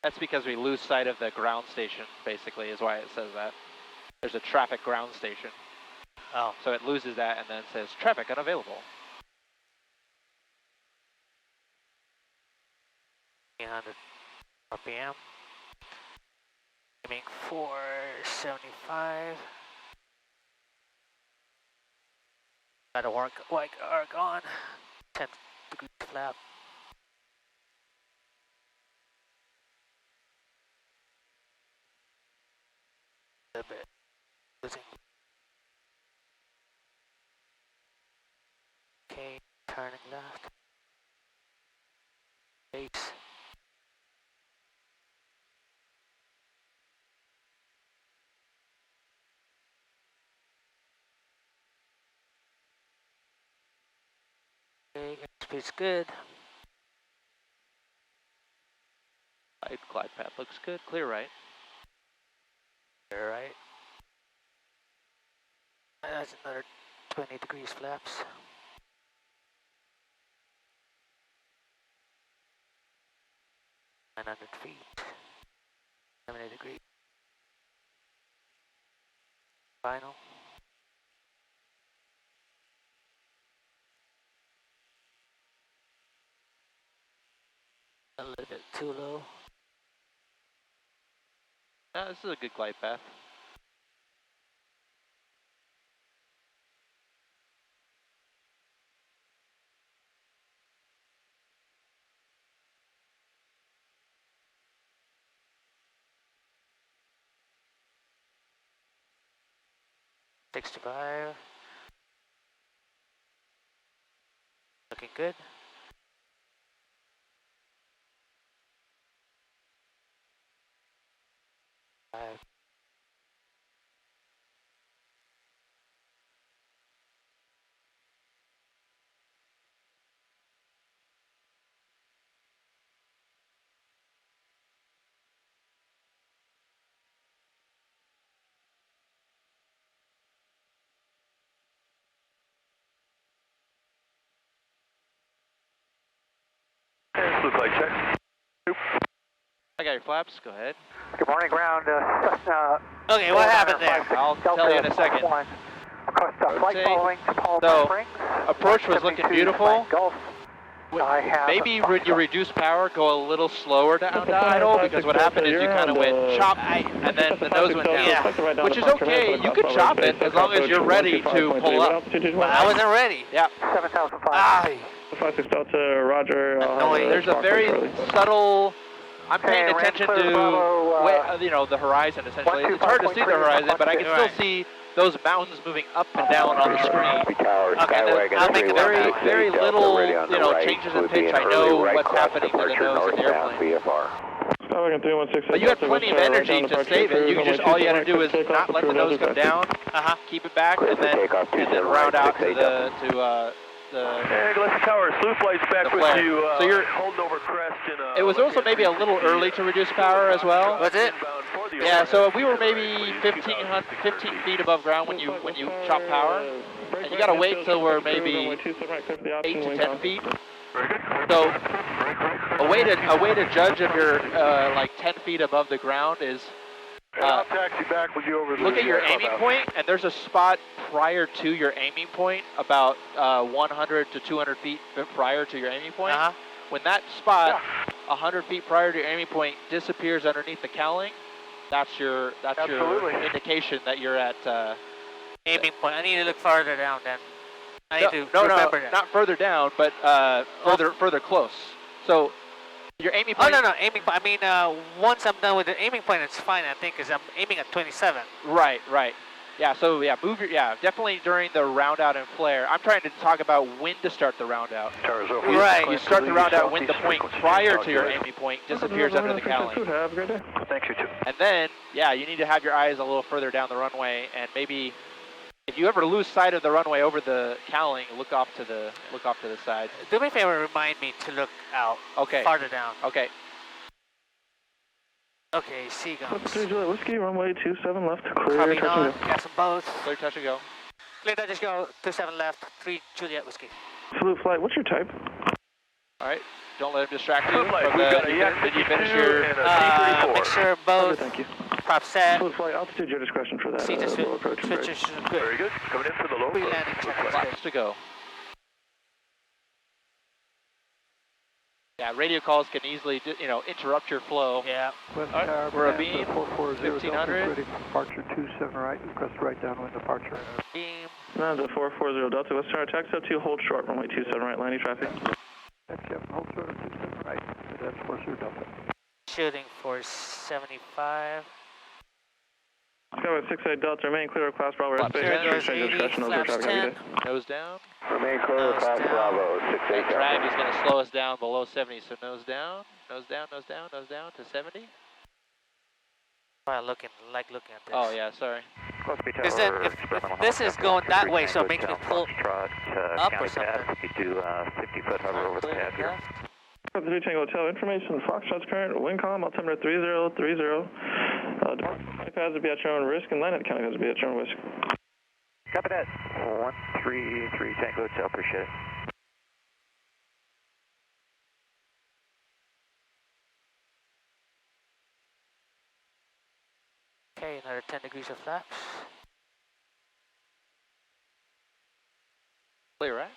That's because we lose sight of the ground station, basically, is why it says that. There's a traffic ground station. Oh. So it loses that and then says traffic unavailable. 300 RPM. Aiming for 75. Got a white arc on. 10 degrees flap. A bit losing. Okay, turning left. Base. Okay, airspeed's good. Glide path looks good. Clear right. Clear right. That's another 20 degrees flaps. 900 feet. 70 degrees. Final. A little bit too low. This is a good glide path. $65. Looking good. Five. Look like check. I got your flaps. Go ahead. Good morning, ground. Okay, what happened there? I'll tell you in a second. Flight following to Palm So, Springs. approach was looking beautiful. Gulf. I have Maybe when you reduce power, go a little slower down to idle, because what happened is you kind of went chop, and then the nose went down. Yeah. Which is okay, you can chop it as long as you're ready to pull up. Well, I wasn't ready. Yeah. 7,500. Ah, 56 Delta, Roger. Annoying. There's a very subtle, I'm paying Okay, attention Ram Clear to, Bravo, you know, the horizon essentially. It's hard to see the 125.3, horizon, but I can still right. see those mountains moving up and down on the screen. okay, I'll make it Very, up. very little, you know, changes in pitch. I know what's happening to the nose of the airplane. But you have plenty of energy to save it. You just, all you have to do is not let the nose come down, keep it back, and then round out to the Hey, Gillespie Tower, slew flight's back the with flare. you. So you're, holding over crest in it was also maybe a little early to reduce power as well. Was it? Yeah, so we were maybe 15 feet above ground when you chop power, and you gotta wait till we're maybe 8 to 10 feet. So a way to judge if you're like 10 feet above the ground is I'll taxi back with you over the look at your aiming point, and there's a spot prior to your aiming point, about 100 to 200 feet prior to your aiming point. When that spot, 100 feet prior to your aiming point, disappears underneath the cowling, that's your indication that you're at Aiming point. I need to look farther down then. I need to remember that. not further down, but further close. So your aiming point. Oh, no, aiming point. I mean, once I'm done with the aiming point, it's fine, I think, because I'm aiming at 27. Right. Yeah, so definitely during the round out and flare. I'm trying to talk about when to start the round out. Right. You start the round out when the point prior to your aiming point disappears under the cowling. Thanks, you too. And then, you need to have your eyes a little further down the runway and maybe If you ever lose sight of the runway over the cowling, look off to the side. Do me a favor, remind me to look out. Okay. Farther down. Okay. Okay, Seagulls. 3 Juliet Whiskey, runway 27 left, clear, Copy touch and on, go. gas them both. Clear, touch and go. Clear, touch and go, 27 left, 3 Juliet Whiskey. Salute flight, what's your type? All right. Don't let him distract you. Salute flight, we've got a Yak Did you 52 finish your... and a C-34. Make sure Okay, both thank you. prop set. Salute flight, altitude, your discretion for that. Seat low approach. switches should good. Very good. Coming in for the low approach. Pre-landing check is good. Flaps to go. Yeah, radio calls can easily, interrupt your flow. Yeah. West All right, Tower, we're a Bonanza, beam, 440, 1500. ready for departure 27 right, request right downwind departure. Beam. Bonanza 440 Delta, West Tower, taxi up to hold short, runway 27 right, landing traffic. Taxi up, hold short of 27 right, that's 40 Delta. Shooting for 75. Skyway 68 Delta, remain clear of class Bravo Flaps airspace. There goes Change 80, discretion, over flaps traffic, 10. every day. Nose down. Remain clear of class Bravo, 68 drag is going to slow us down below 70, so nose down, nose down, nose down, nose down to 70. I looking at this. Oh, yeah, sorry. Is that, if this is going that way, so it makes me pull up or something. You do 50-foot hover over the pad here. 3 Tango Hotel, information, Foxtrot's current, wind calm, altimeter 3030. Departure pads will be at your own risk, and land at county pads will be at your own risk. Copy that. 133 Tango Hotel, appreciate it. Okay, another 10 degrees of flaps. Clear, right?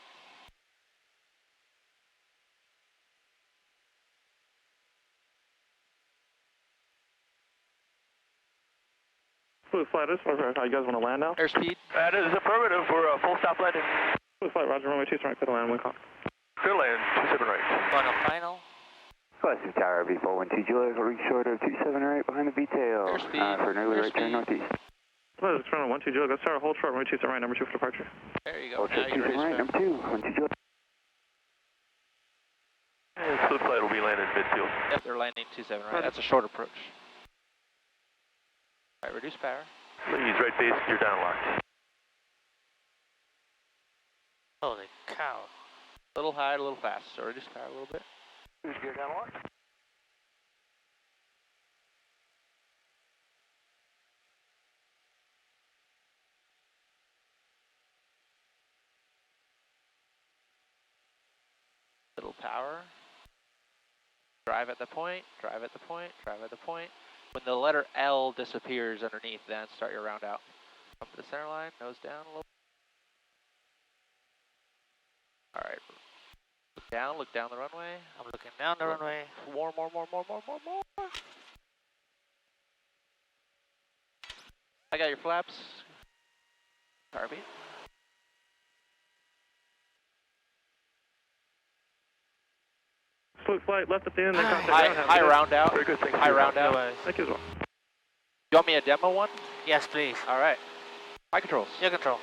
Blue flight, this one, how you guys want to land now? Airspeed. That is affirmative for a full stop landing. Blue flight, roger, runway 27 right, clear to land, wind calm. Clear land, 27 right. Final. Western Tower, V412 Juliet, reach short of 27 right behind the V-tail. Airspeed. For an early right turn Airspeed. northeast. Hello, this is runway 12 Juliet, let's start hold short, runway 27 right, number 2 for departure. There you go. Hold Now short you're ready 27 to right, spin. number 2, 12 Juliet. And Salute flight will be landed midfield. Yep, they're landing 27 right. That's a short approach. All right, reduce power. Please, right base, you're down locked. Holy cow. A little high, a little fast, so reduce power a little bit. You're down locked. Little power. Drive at the point, drive at the point, drive at the point. When the letter L disappears underneath, then start your round out. Up to the center line, nose down a little. All right. Look down the runway. I'm looking down the runway. More. I got your flaps. Harvey. Blue flight, left at the end, then contact High round out. Very good, thank you. High round out. Thank you as well. You want me a demo one? Yes, please. All right. My controls. Your controls.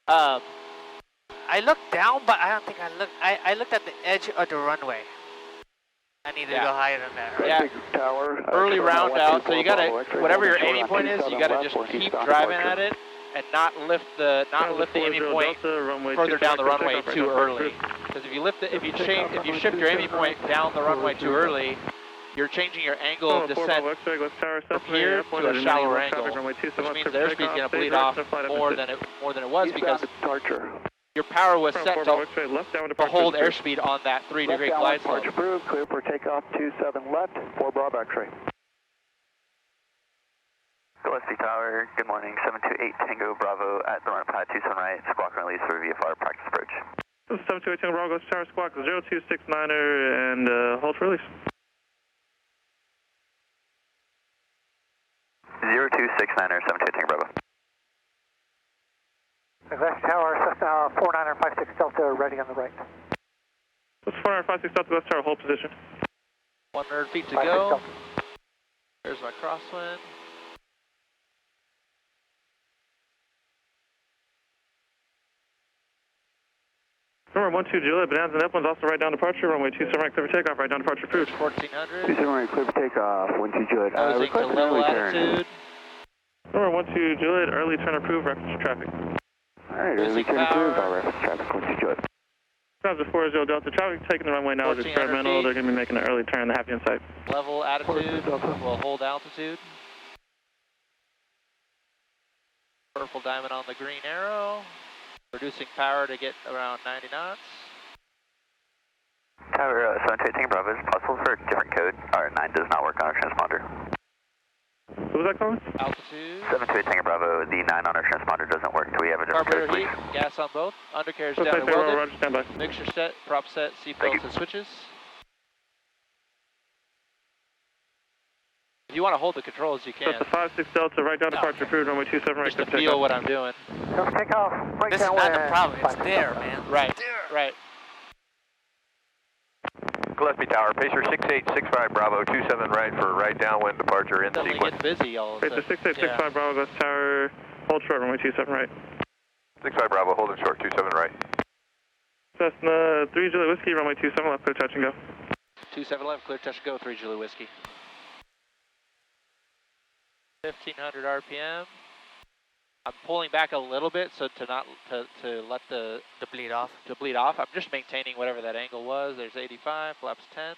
I looked down, but I don't think I looked. I looked at the edge of the runway. I needed to go higher than that. Yeah. Tower. Early round out. So you gotta, whatever your aiming point is, you gotta just keep driving at it and not lift the aiming point further down the runway too early. Because if you shift your aiming point down the runway too early, you're changing your angle of descent from here to a shallower angle, which means the airspeed's going to bleed off more than it was because your power was set to hold airspeed on that 3-degree glide slope. Approved, clear for takeoff 27 left, 4 Bravo X-ray. Gillespie Tower, good morning, 728 Tango Bravo at the run pad 27 right, squawk and release for VFR practice bridge. This is 728 Tango Bravo, Ghost Tower Squawk 0269er and hold for release. 0269er, 728 Tango Bravo. West Tower, Cessna 4956 Delta, ready on the right. This is 4956 Delta, West Tower, hold position. 100 feet to go. There's my crosswind. Number 12 Juliet, Bonanza and Uplands, also right down departure, runway 27 right, clear for takeoff, right down departure approved. 1400. 27 right, clear for takeoff, 12 Juliet. Closing to Request an low early turn. altitude. Number 12 Juliet, early turn approved, reference to traffic. Alright, early turn approved, all reference traffic, 12 Juliet. Traffic 40 Delta, traffic taking the runway now is experimental. They're going to be making an early turn, the happy inside. Level attitude, we'll hold altitude. Purple diamond on the green arrow. Reducing power to get around 90 knots. Tower 728 Tango Bravo, is it possible for a different code? R9 does not work on our transponder. What was that calling? Altitude. 728 Tango Bravo, the 9 on our transponder doesn't work. Do we have a different code, Carburetor please? heat, gas on both. Undercarriage Let's down and say welded. Roger, standby. Mixture set, prop set, seatbelts and switches. If you want to hold the controls, you can. That's the 56 Delta, right down departure approved, runway 27 right. Just to feel what I'm doing. Take off. This is not the problem. It's there, man. Right, right. Gillespie Tower, Pacer 6865 Bravo, 27 right for right downwind departure in Suddenly sequence. get busy all of a Pacer sudden. 6865 Bravo, Gillespie Tower, hold short, runway 27 right. 65 Bravo, holding short, 27 right. Cessna 3 Juliet Whiskey, runway 27 left, clear touch and go. 27 left, clear touch go, 3 Julie Whiskey. 1500 RPM. I'm pulling back a little bit so to not to let the bleed off. To bleed off. I'm just maintaining whatever that angle was. There's 85, flaps 10.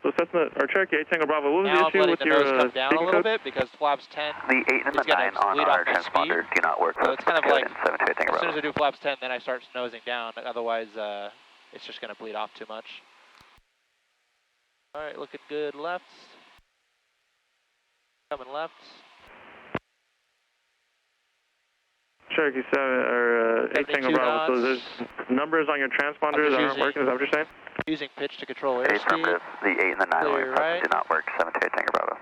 So Cessna or Cherokee 8 Tango Bravo, what was Now the issue I'm letting with the your nose come down a little code? bit because flaps 10. The 8 and the 9 on our transponder do not work. So it's kind of like, 728 Tango as soon Bravo. as I do flaps 10, then I start nosing down. Otherwise, it's just going to bleed off too much. All right, looking good lefts. Coming lefts. Cherokee 7 or 8 Tango Bravo, so there's numbers on your transponder that aren't working, is that what you're saying? Using pitch to control airspeed. The 8 and the 9 Clear right. do not work. 728 Tango Bravo.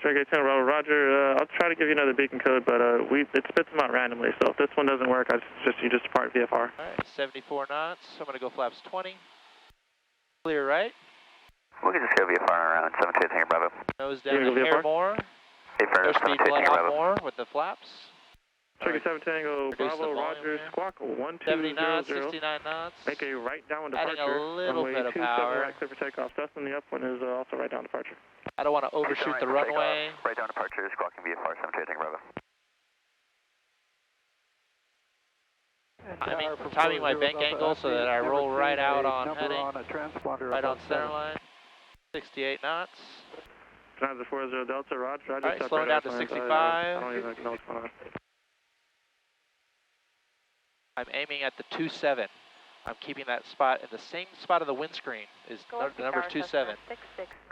Cherokee 8 Tango Bravo, Roger, I'll try to give you another beacon code, but it spits them out randomly, so if this one doesn't work, you just depart VFR. All right, 74 knots, I'm going to go flaps 20. Clear right. We can just go VFR around 728 Tango Bravo. Nose down a hair more. Airspeed bled out more with the flaps. Cherokee 7 Tango Bravo, Roger, squawk 70 knots, 1200. 69 knots. Make a right downwind Adding departure. a little runway bit of 27 power. right, clear for takeoff. Dustin, the upwind is also right down departure. I don't want to overshoot the runway. Right down departure, squawking VFR 728 Tango Bravo. Timing my bank angle so that I roll right out on heading. Right on center line. 68 knots. Times the 40 Delta, Roger. All right, slowing down to 65. I don't even know what's going on. I'm aiming at the 27. I'm keeping that spot in the same spot of the windscreen. Is the number's 27. I'm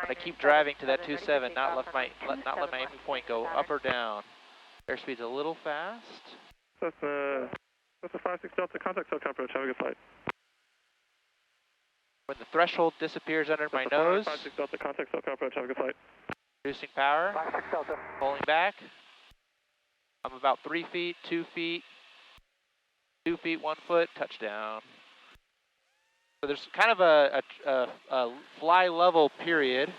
gonna keep driving to that 27. Not let my aiming point go up or down. Airspeed's a little fast. That's a 56 Delta contact cell approach. Have a good flight. When the threshold disappears under my nose, 56 Delta contact cell approach. Have a good flight. reducing power, pulling back. I'm about 3 feet, 2 feet, 2 feet, 1 foot, touchdown. So there's kind of a fly level period.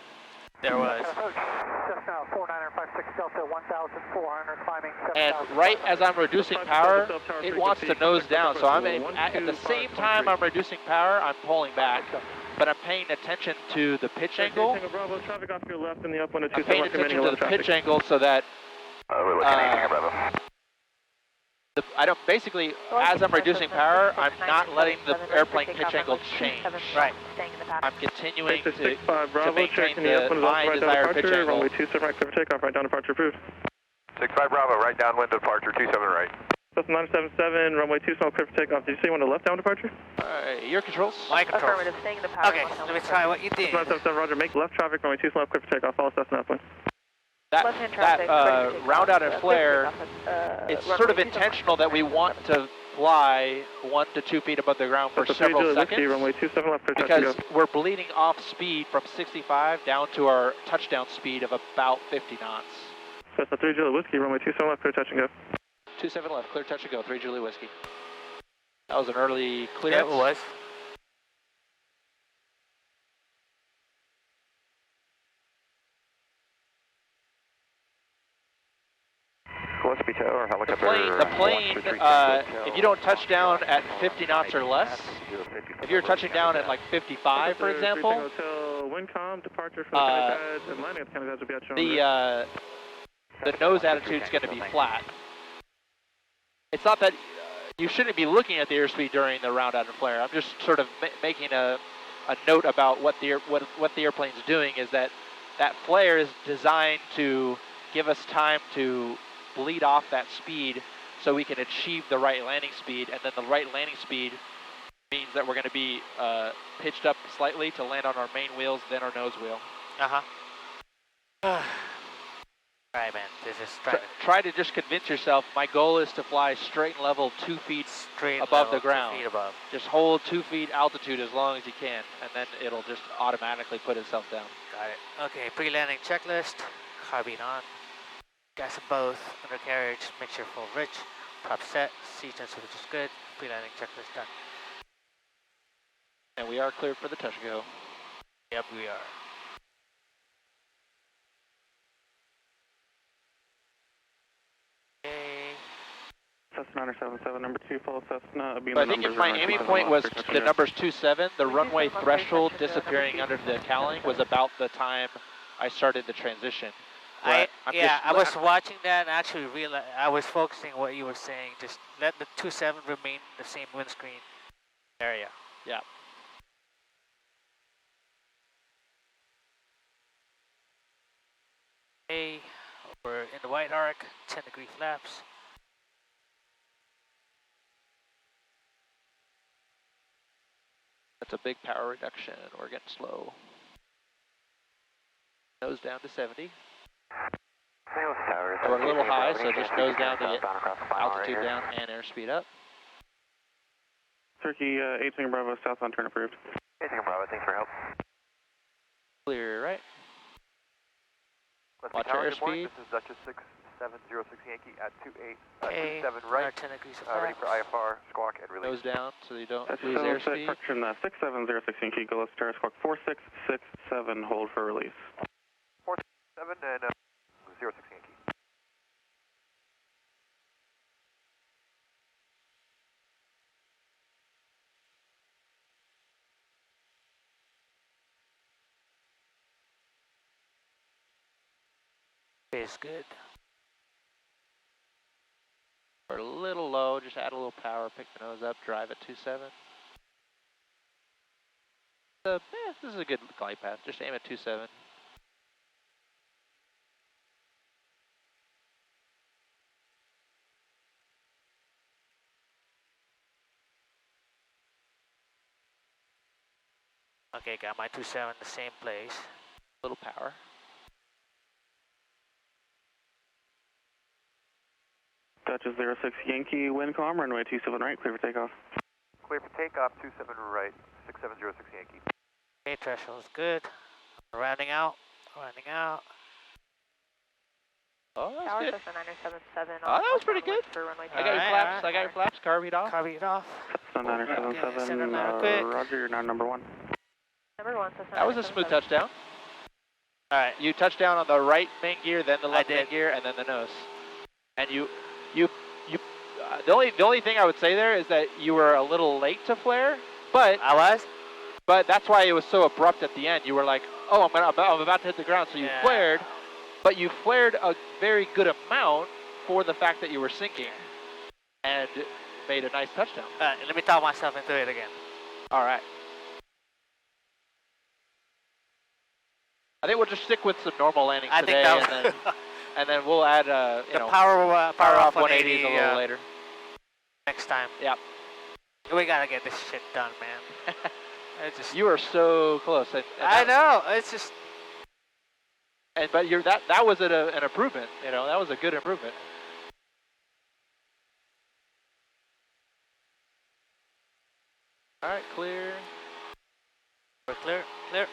There was. And right as I'm reducing power, it wants to nose down. So I'm at the same time I'm reducing power, I'm pulling back. But I'm paying attention to the pitch angle. I'm paying attention to the pitch angle so that I don't basically, as I'm reducing power, I'm not letting the airplane pitch angle change. Right. I'm continuing to maintain my desired pitch angle. Runway 27 right, clear for takeoff, right down departure approved. 65 Bravo, right downwind departure, 27 right. That's 977, runway 2 small, clear for takeoff. Did you say you want a left down departure? Alright, your controls. My controls. Affirmative, staying in the power. Okay, let me try what you did. 977, Roger, make left traffic, runway 2 small, clear for takeoff. Follow Cessna upwind. That round out and flare, it's sort of intentional that we want to fly 1 to 2 feet above the ground for several seconds runway 27 left, because we're bleeding off speed from 65 down to our touchdown speed of about 50 knots. That's a 3 Juliet Whiskey, runway 27 left, clear touch and go. 27 left, clear touch and go, 3 Julie Whiskey. That was an early clearance. Yeah, it was. The plane, if you don't touch down at 50 knots or less, if you're touching down at like 55, for example, the nose attitude is going to be flat. It's not that you shouldn't be looking at the airspeed during the round out and flare. I'm just sort of making a note about what the airplane's doing is that flare is designed to give us time to bleed off that speed so we can achieve the right landing speed, and then the right landing speed means that we're going to be pitched up slightly to land on our main wheels, then our nose wheel. Alright, man, this is try to just convince yourself, my goal is to fly straight and level 2 feet above the ground. 2 feet above. Just hold 2 feet altitude as long as you can, and then it'll just automatically put itself down. Got it. Okay, pre-landing checklist, carbine on, gas them both, undercarriage, mixture full rich, prop set, seat sensor which is good, pre-landing checklist done. And we are cleared for the touch and go. Yep, we are. Cessna 977, number 2, follow Cessna. So I think if my aiming point was the numbers 27, the runway threshold disappearing under the cowling was about the time I started the transition. I was watching that and actually realized, I was focusing on what you were saying, just let the 27 remain in the same windscreen area. Yeah. Okay, we're in the white arc, 10-degree flaps. That's a big power reduction. We're getting slow. Nose down to 70. We're a little high, so just nose down to get altitude down and airspeed up. Turkey 18 Bravo, southbound turn approved. 18 Bravo, thanks for your help. Clear right. Watch your airspeed. This is Dutchess 6706 Yankee at 27 right. 10 degrees Ready for IFR, squawk, and release. Nose down so you don't That's lose airspeed. Correction, 6706 Yankee, go let's start squawk 4667, hold for release. 47 and 06 Yankee. Is good. We're a little low, just add a little power, pick the nose up, drive at 27. This is a good glide path, just aim at 27. Okay, got my 27 in the same place. A little power. Dutchess 06 Yankee, Windcom, runway 27 right, clear for takeoff. Clear for takeoff, 27 right, 6706 Yankee. Okay, threshold's good. Rounding out, rounding out. Oh, that's Tower good. Cessna 977. Oh, that was pretty good. For runway I got your flaps, I got your flaps, carbine off. Carbine off. Cessna 977, Roger, you're now number 1. Number 1, Cessna That was a smooth touchdown. Alright. You touched down on the right main gear, then the left main gear, and then the nose. And the only thing I would say there is that you were a little late to flare, but I was? But that's why it was so abrupt at the end. You were like, oh, I'm about to hit the ground, so you flared, but you flared a very good amount for the fact that you were sinking, and made a nice touchdown. Let me talk myself into it again. All right. I think we'll just stick with some normal landings today, and then we'll add power off 180s a little later. Next time. Yep. We gotta get this shit done, man. You are so close. I know. It's just. But that was an improvement. You know, that was a good improvement. All right, clear. We're clear. Clear.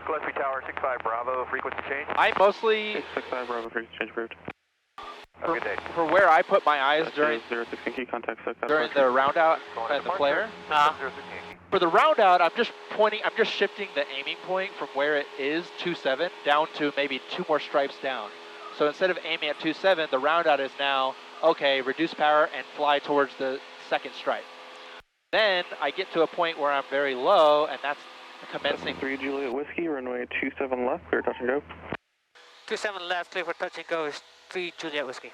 Gillespie Tower, 65 Bravo, frequency change. I mostly... 65 Bravo, frequency change approved. Have a good day. For where I put my eyes during the round out and the flare, for the round out, I'm just shifting the aiming point from where it is 27 down to maybe 2 more stripes down. So instead of aiming at 27, the round out is now, okay, reduce power and fly towards the second stripe. Then I get to a point where I'm very low, and that's commencing. 3 Juliet Whiskey, runway 27 left, clear touch and go. 27 left, clear for touch and go is 3 Juliet Whiskey.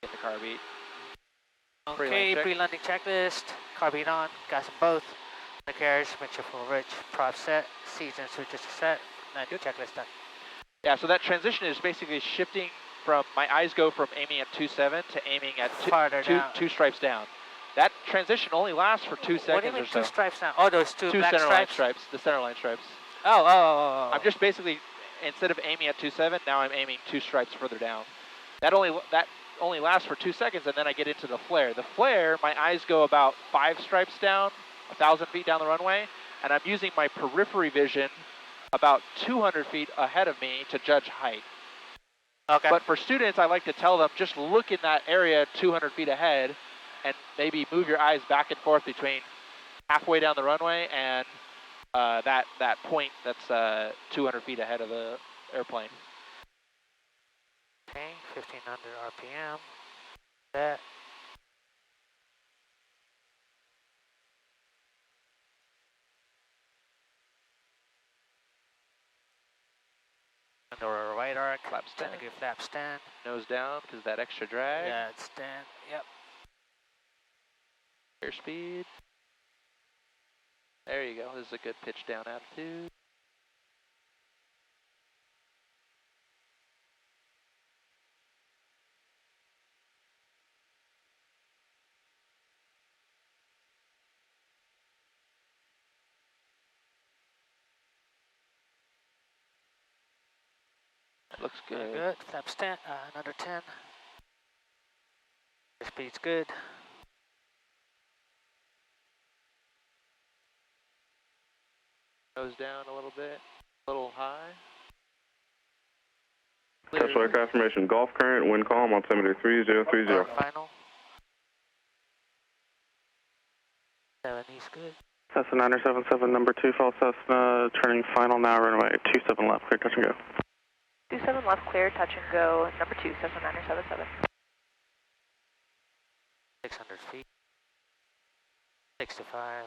Get the car beat. Okay, pre-landing checklist, car beat on, gas in both. The carriage, make sure full rich, prop set, seats and switches set, landing checklist done. Yeah, so that transition is basically shifting from, my eyes go from aiming at 27 to aiming at two stripes down. That transition only lasts for 2 seconds or so. What do you mean 2 stripes down? Oh, those two black center line stripes, the center line stripes. Oh. I'm just basically, instead of aiming at 27, now I'm aiming 2 stripes further down. That only lasts for 2 seconds, and then I get into the flare. The flare, my eyes go about 5 stripes down, 1,000 feet down the runway, and I'm using my periphery vision about 200 feet ahead of me to judge height. Okay. But for students, I like to tell them, just look in that area 200 feet ahead, and maybe move your eyes back and forth between halfway down the runway and that point that's 200 feet ahead of the airplane. Okay, 1500 RPM. That. Under a right arc, flap stand. Flap stand. Nose down because that extra drag. Yeah, it's stand. Yep. Airspeed. There you go. This is a good pitch down attitude. Looks good. Good. Flap stand. Another 10. Speed's good. Nose down a little bit. A little high. Touch aircraft information. Golf current, wind calm, altimeter 3030. Final. 7 is good. Cessna 977, number 2, false Cessna, turning final now, runway 27 left, clear touch and go. 27 left, clear, touch and go, number 2, Cessna 977. 600 feet. 65.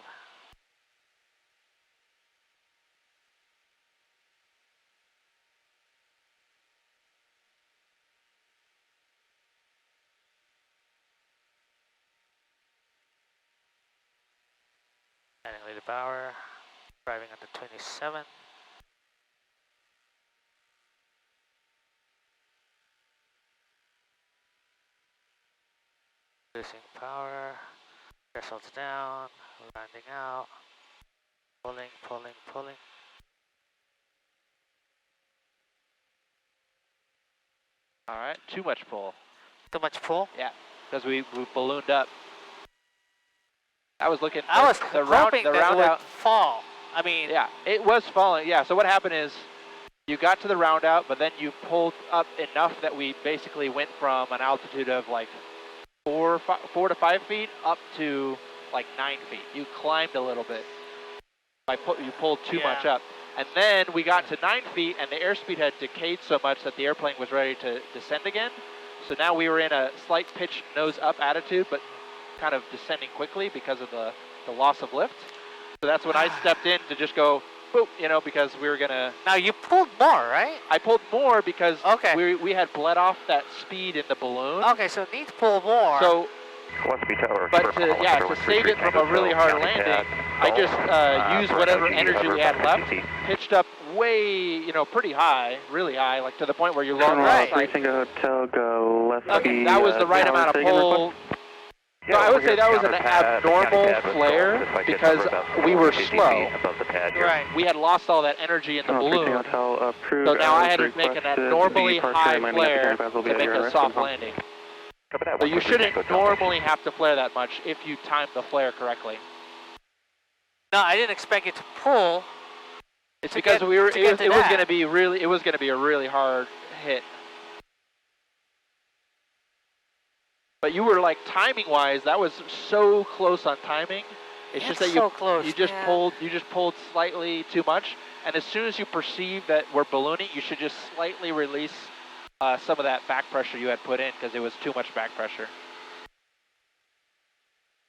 Adding a little power. Driving under 27. Reducing power. Thresholds down. Landing out. Pulling. All right, too much pull. Too much pull? Yeah, because we ballooned up. I was looking. I was the hoping round that it would out fall. I mean, yeah, it was falling. Yeah, so what happened is you got to the round out, but then you pulled up enough that we basically went from an altitude of like 4 to 5 feet up to like 9 feet. You climbed a little bit. You pulled too much up. And then we got to 9 feet, and the airspeed had decayed so much that the airplane was ready to descend again. So now we were in a slight pitch nose up attitude, but kind of descending quickly because of the loss of lift. So that's when I stepped in to just go, boop, because we were going to... Now you pulled more, right? I pulled more because we had bled off that speed in the balloon. Okay, so need to pull more. So, tower, but to save it from a really hard landing, I just used whatever energy we had left, pitched up way, pretty high, really high, like to the point where you're long right. Hotel, go left. Okay, that was the right amount of pull. So I would say that was an abnormal flare because we were slow. Right. We had lost all that energy in the balloon. So now I had to make an abnormally high flare to make a soft landing. So you shouldn't normally have to flare that much if you time the flare correctly. No, I didn't expect it to pull. It's because it was going to be a really hard hit. But you were like timing-wise, that was so close on timing. It's just that you just pulled slightly too much. And as soon as you perceive that we're ballooning, you should just slightly release some of that back pressure you had put in because it was too much back pressure.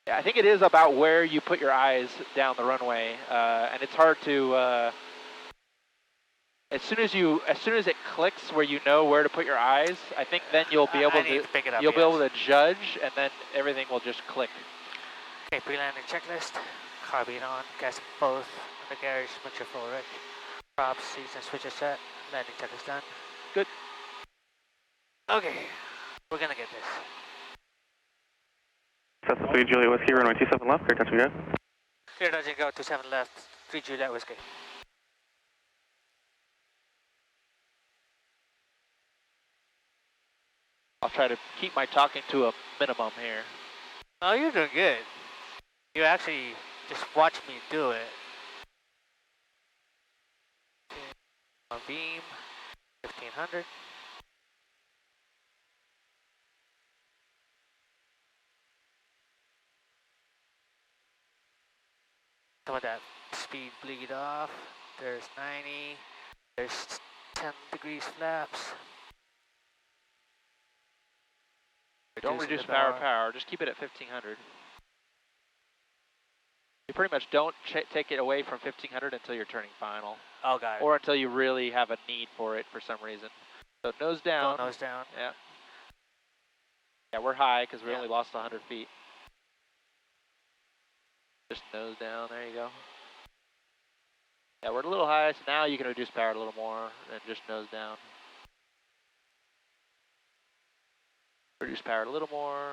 Yeah, I think it is about where you put your eyes down the runway, and it's hard to. As soon as it clicks where you know where to put your eyes, I think then you'll be able to pick it up, you'll be able to judge, and then everything will just click. Okay, pre-landing checklist. Carbine on, gas both. Undercarriage, mixture full, right? Props, seats, and switches set. Landing checklist done. Good. Okay, we're gonna get this. Cessna 3 Juliet Whiskey, runway 27 left, clear touch and go. Clear touch and go, 27 left, 3 Juliet Whiskey. I'll try to keep my talking to a minimum here. Oh, you're doing good. You actually just watch me do it. On beam, 1500. Some of that speed bleed off. There's 90. There's 10 degrees flaps. Don't reduce power. Just keep it at 1500. You pretty much don't take it away from 1500 until you're turning final. Oh, got it. Or until you really have a need for it for some reason. So nose down. Go nose down. Yeah. Yeah, we're high because we only lost 100 feet. Just nose down. There you go. Yeah, we're a little high, so now you can reduce power a little more and just nose down. Reduce power a little more.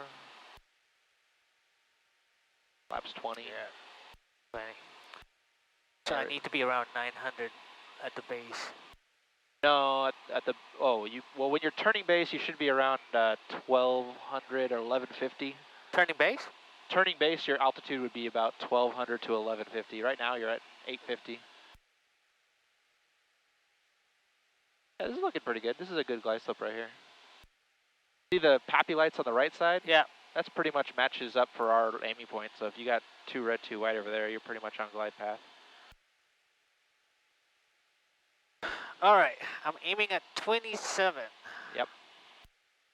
Flaps 20. Yeah. 20. So I need to be around 900 at the base. No, at the well, when you're turning base, you should be around 1200 or 1150. Turning base? Turning base, your altitude would be about 1200 to 1150. Right now, you're at 850. Yeah, this is looking pretty good. This is a good glide slope right here. See the PAPI lights on the right side? Yeah. That's pretty much matches up for our aiming point. So if you got 2 red, 2 white over there, you're pretty much on glide path. All right, I'm aiming at 27. Yep.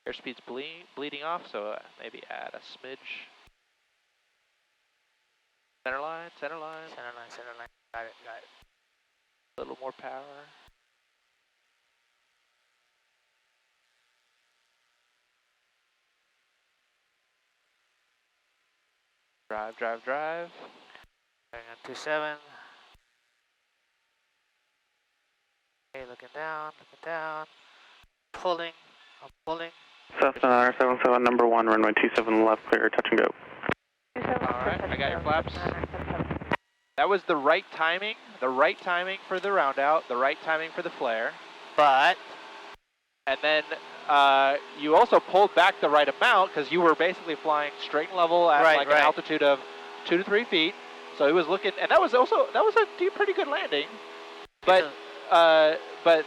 Airspeed's bleeding off, so maybe add a smidge. Center line, center line. Center line, center line. Got it, got it. A little more power. Drive, drive, drive. Going on 27. Okay, looking down, pulling, I'm pulling. Cessna 77, number 1, runway 27 left, clear, touch and go. Alright, I got your flaps. That was the right timing for the round out, the right timing for the flare. But, and then you also pulled back the right amount because you were basically flying straight and level at an altitude of 2 to 3 feet. So it was looking, and that was a pretty good landing. But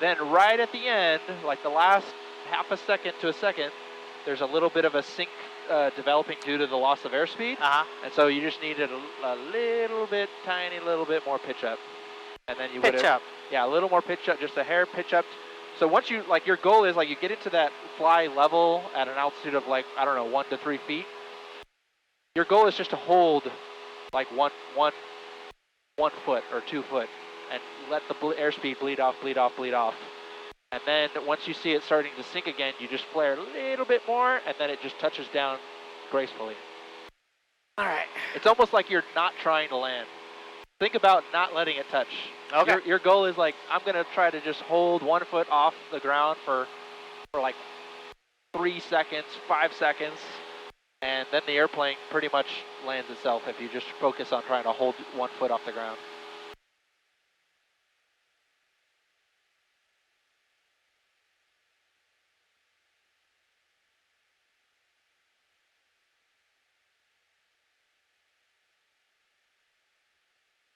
then right at the end, like the last half a second to a second, there's a little bit of a sink developing due to the loss of airspeed. And so you just needed a little bit, tiny little bit more pitch up. And then you would have. Pitch up. Yeah, a little more pitch up, just a hair pitch up. So once you, like your goal is like you get into that fly level at an altitude of like, I don't know, 1 to 3 feet. Your goal is just to hold like one foot or 2 foot and let the airspeed bleed off. And then once you see it starting to sink again, you just flare a little bit more and then it just touches down gracefully. All right. It's almost like you're not trying to land. Think about not letting it touch. Okay. Your goal is like, I'm going to try to just hold 1 foot off the ground for like 3 seconds, 5 seconds, and then the airplane pretty much lands itself if you just focus on trying to hold 1 foot off the ground.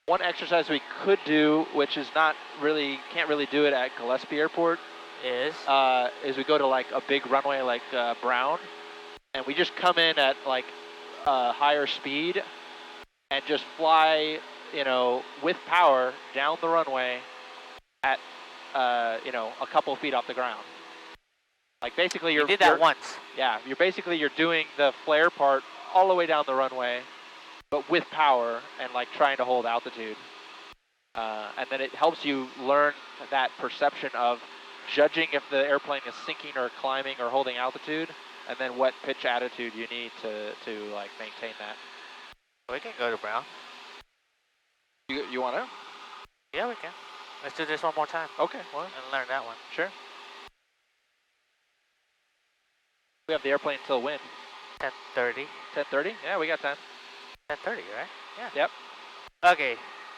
One exercise we could do, which is not really, can't really do it at Gillespie Airport, is we go to like a big runway like Brown, and we just come in at like higher speed and just fly, you know, with power down the runway at, you know, a couple feet off the ground. Like basically You did that once. Yeah, you're doing the flare part all the way down the runway, but with power and like trying to hold altitude. And then it helps you learn that perception of judging if the airplane is sinking or climbing or holding altitude, and then what pitch attitude you need to like maintain that. We can go to Brown. You want to? Yeah, we can. Let's do this one more time. Okay. Well, and learn that one. Sure. We have the airplane until when? 10:30. 10:30? Yeah, we got time. 10:30, right? Yeah. Yep. Okay.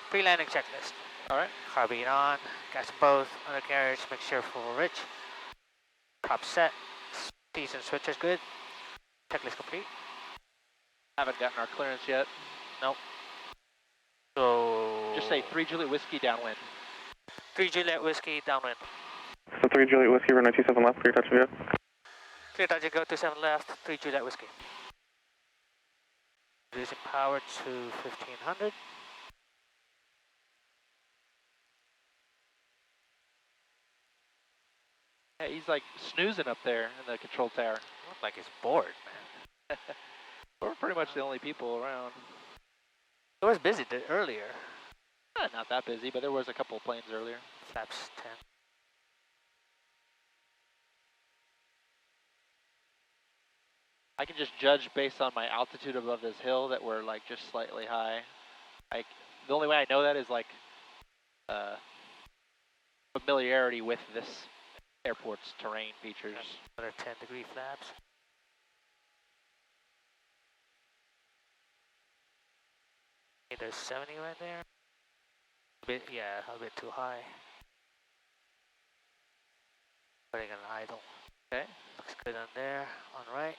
Pre-landing checklist. All right. Carbine on. Gas both. Undercarriage. Make sure full rich. Prop set. P's and switches good. Checklist complete. Haven't gotten our clearance yet. Nope. So... Just say 3 Juliet Whiskey downwind. 3 Juliet Whiskey downwind. So 3 Juliet Whiskey, runway 27 left, clear touch and go. Clear touch and go, 27 left, 3 Juliet Whiskey. Reducing power to 1500. Yeah, he's like snoozing up there in the control tower. Looks like he's bored, man. We're pretty much the only people around. It was busy earlier. Not that busy, but there was a couple of planes earlier. Flaps 10. I can just judge based on my altitude above this hill that we're like just slightly high. Like the only way I know that is like familiarity with this airport's terrain features. Another 10-degree flaps. Okay, there's 70 right there. A bit, yeah, a bit too high. Putting an idle. Okay. Looks good on there, on right.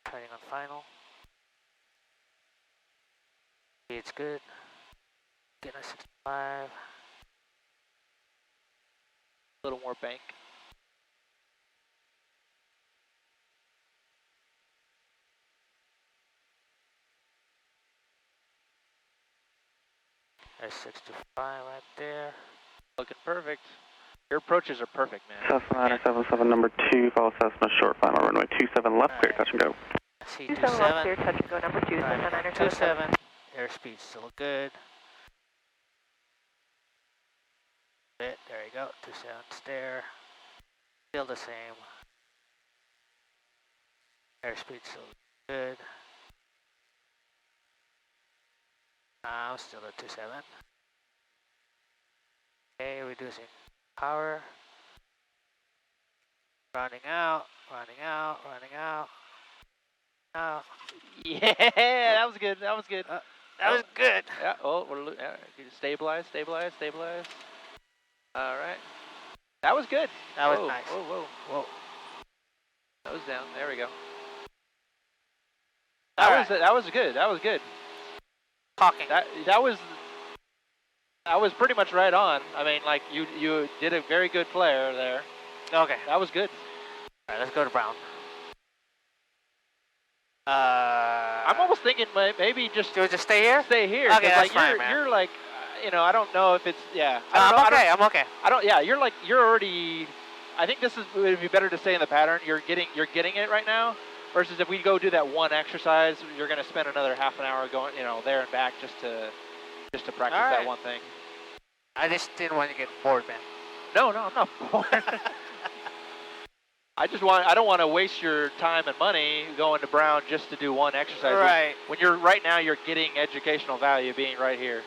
Turning on final. Speed's good. Getting a 65. A little more bank. There's 65 right there. Looking perfect. Your approaches are perfect, man. Cessna 977 number 2, follow Cessna short final, runway 27 left, clear touch and go. C27 left, clear touch and go, number 2, Cessna 27. Airspeed's still good. There you go, 27's there. Still the same. Airspeed's still good. Still at 27. Okay, reducing power. Running out, running out, running out. Oh. Yeah, that was good. That was good. That was good. Yeah. Oh, we're stabilize, stabilize, stabilize. All right. That was good. That was nice. Whoa, whoa, whoa. Nose down. There we go. That was good. That was good. Talking. That was pretty much right on. I mean, like you did a very good flare there. Okay. That was good. All right, let's go to Brown. I'm almost thinking maybe just stay here. Stay here. Okay, that's like fine, man. You're like, I don't know if it's I'm okay. I'm okay. Yeah, you're already. I think this would be better to stay in the pattern. You're getting it right now. Versus if we go do that one exercise, you're going to spend another half an hour going, there and back just to practice that one thing. I just didn't want to get bored, man. No, I'm not bored. I don't want to waste your time and money going to Brown just to do one exercise. Right. When you're getting educational value being right here.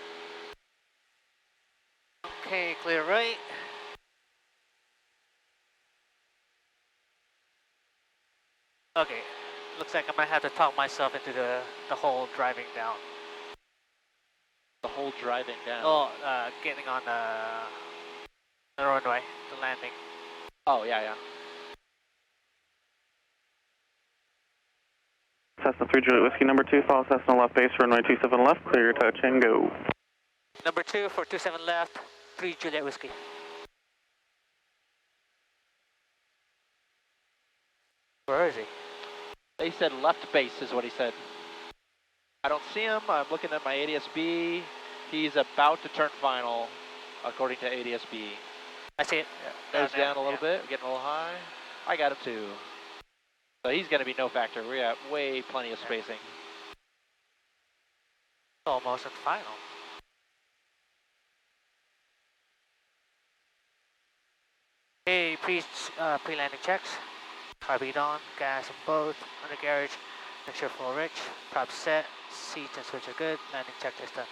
Okay, clear right. Okay, looks like I might have to talk myself into the whole driving down. The whole driving down? Oh, getting on the runway, the landing. Oh, yeah. Cessna 3 Juliet Whiskey number 2, follow Cessna left base, runway 27 left, clear your touch and go. Number 2 for 27 left, 3 Juliet Whiskey. Where is he? They said left base is what he said. I don't see him. I'm looking at my ADS-B. He's about to turn final, according to ADS-B. I see it. Yeah. Nose down a little bit, getting a little high. I got him too. So he's going to be no factor. We got way plenty of spacing. Almost at final. Hey, pre-landing checks. Carb on, gas in both, undercarriage, mixture full rich, prop set, seats and switch are good, landing checklist done.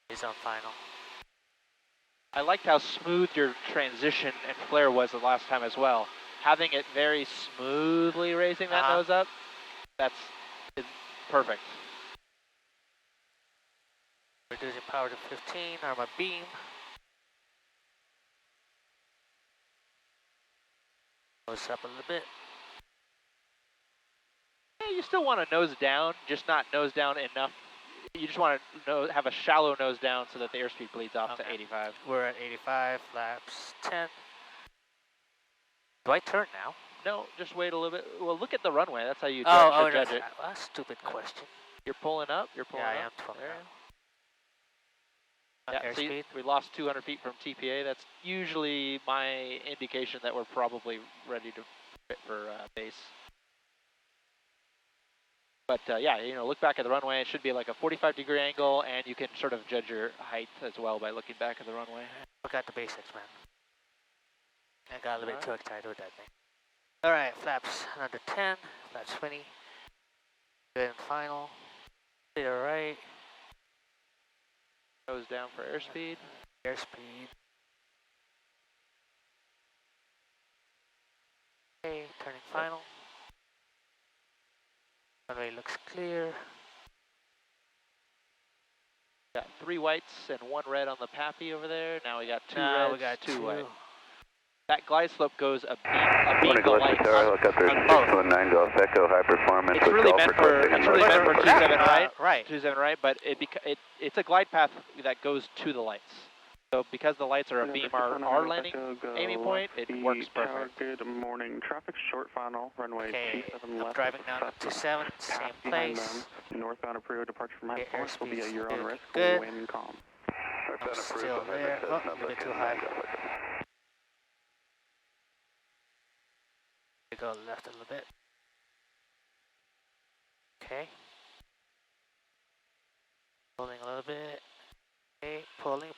Is on final. I liked how smooth your transition and flare was the last time as well. Having it very smoothly raising that nose up, is perfect. Reducing power to 15, arm a beam. Nose up a little bit. Yeah, you still want to nose down, just not nose down enough. You just want to have a shallow nose down so that the airspeed bleeds off to 85. We're at 85, flaps 10. Do I turn now? No, just wait a little bit. Well, look at the runway. That's how you judge it. Well, that's a stupid question. You're pulling up? You're pulling up? Yeah, I am pulling up. Yeah, see, Airspeed? we lost 200 feet from TPA. That's usually my indication that we're probably ready to fit for base. But yeah, you know, look back at the runway. It should be like a 45-degree angle, and you can sort of judge your height as well by looking back at the runway. Forgot the basics, man. I got a little bit too excited with that thing. All right, flaps another 10, flaps 20. Good and final. Clear right. Nose down for airspeed. Airspeed. Okay, turning final. Runway looks clear. Got 3 whites and 1 red on the PAPI over there. Now we got 2 now reds, we got 2 two. white. That glide slope goes a beam the lights. Helicopter 619 Golf Echo, high performance. It's really meant for 27 right. Right. 27 right, but it's a glide path that goes to the lights. So because the lights are a beam our landing aiming point, it works perfect. Good morning. Traffic short final, runway 27 left. I'm driving down to 27, same place. Northbound approved departure from high performance will be at your own risk. Good. Wind calm. I'm still there. Oh, a little bit too high. We go left a little bit. Okay. Pulling a little bit. Okay, pulling.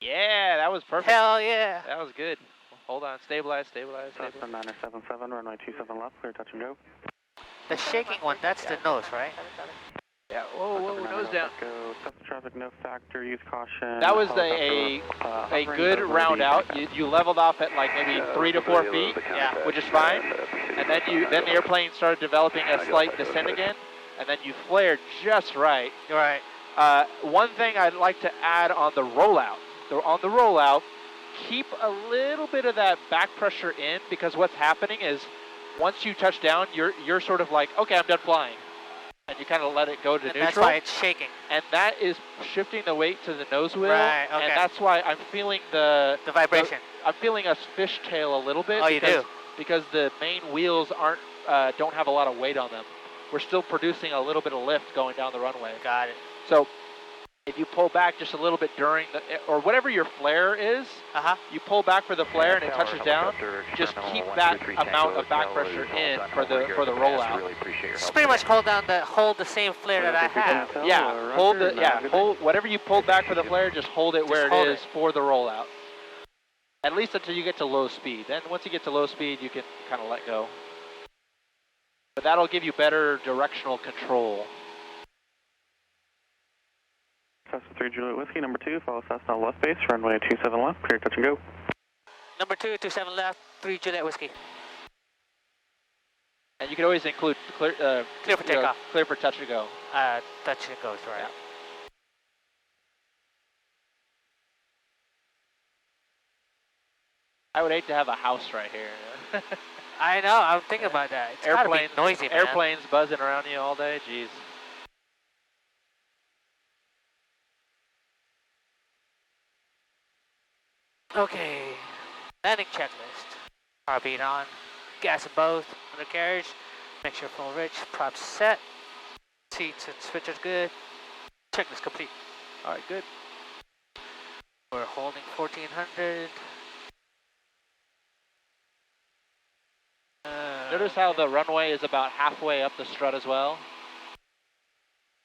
Yeah, that was perfect. Hell yeah. That was good. Hold on, stabilize. Cessna 977, runway 27 left, clear touch and go. The shaking one, that's the nose, right? Yeah, whoa, nose down. Go, stop the traffic, no factor, use caution. That was a good round out. You leveled off at like maybe 3 to 4 feet, which is fine. And then the airplane started developing a slight descent again, and then you flared just right. Right. One thing I'd like to add on the rollout. On the rollout, keep a little bit of that back pressure in, because what's happening is once you touch down, you're sort of like, okay, I'm done flying. And you kind of let it go to neutral. That's why it's shaking. And that is shifting the weight to the nose wheel. Right, okay. And that's why I'm feeling the vibration. I'm feeling us fishtail a little bit. Oh, you do? Because the main wheels don't have a lot of weight on them. We're still producing a little bit of lift going down the runway. Got it. So if you pull back just a little bit during or whatever your flare is, you pull back for the flare and it touches down, just keep that amount of back pressure in for the rollout. Just pretty much hold the same flare that I have. Yeah, hold whatever you pulled back for the flare, just hold it where it is for the rollout. At least until you get to low speed. Then once you get to low speed, you can kind of let go. But that'll give you better directional control. Cessna 3 Juliet Whiskey, number 2, follow Cessna left base, runway 27 left, clear touch and go. Number 2, 27 left, 3 Juliet Whiskey. And you can always include clear for takeoff. Clear for touch and go. Touch and go, right. Yeah. I would hate to have a house right here. I know, I'm thinking about that. It's gotta be noisy, man. Airplanes buzzing around you all day, jeez. Okay, landing checklist. Power beat on, gas in both, undercarriage, make sure full rich, props set, seats and switches good, checklist complete. All right, good. We're holding 1400. Notice how the runway is about halfway up the strut as well?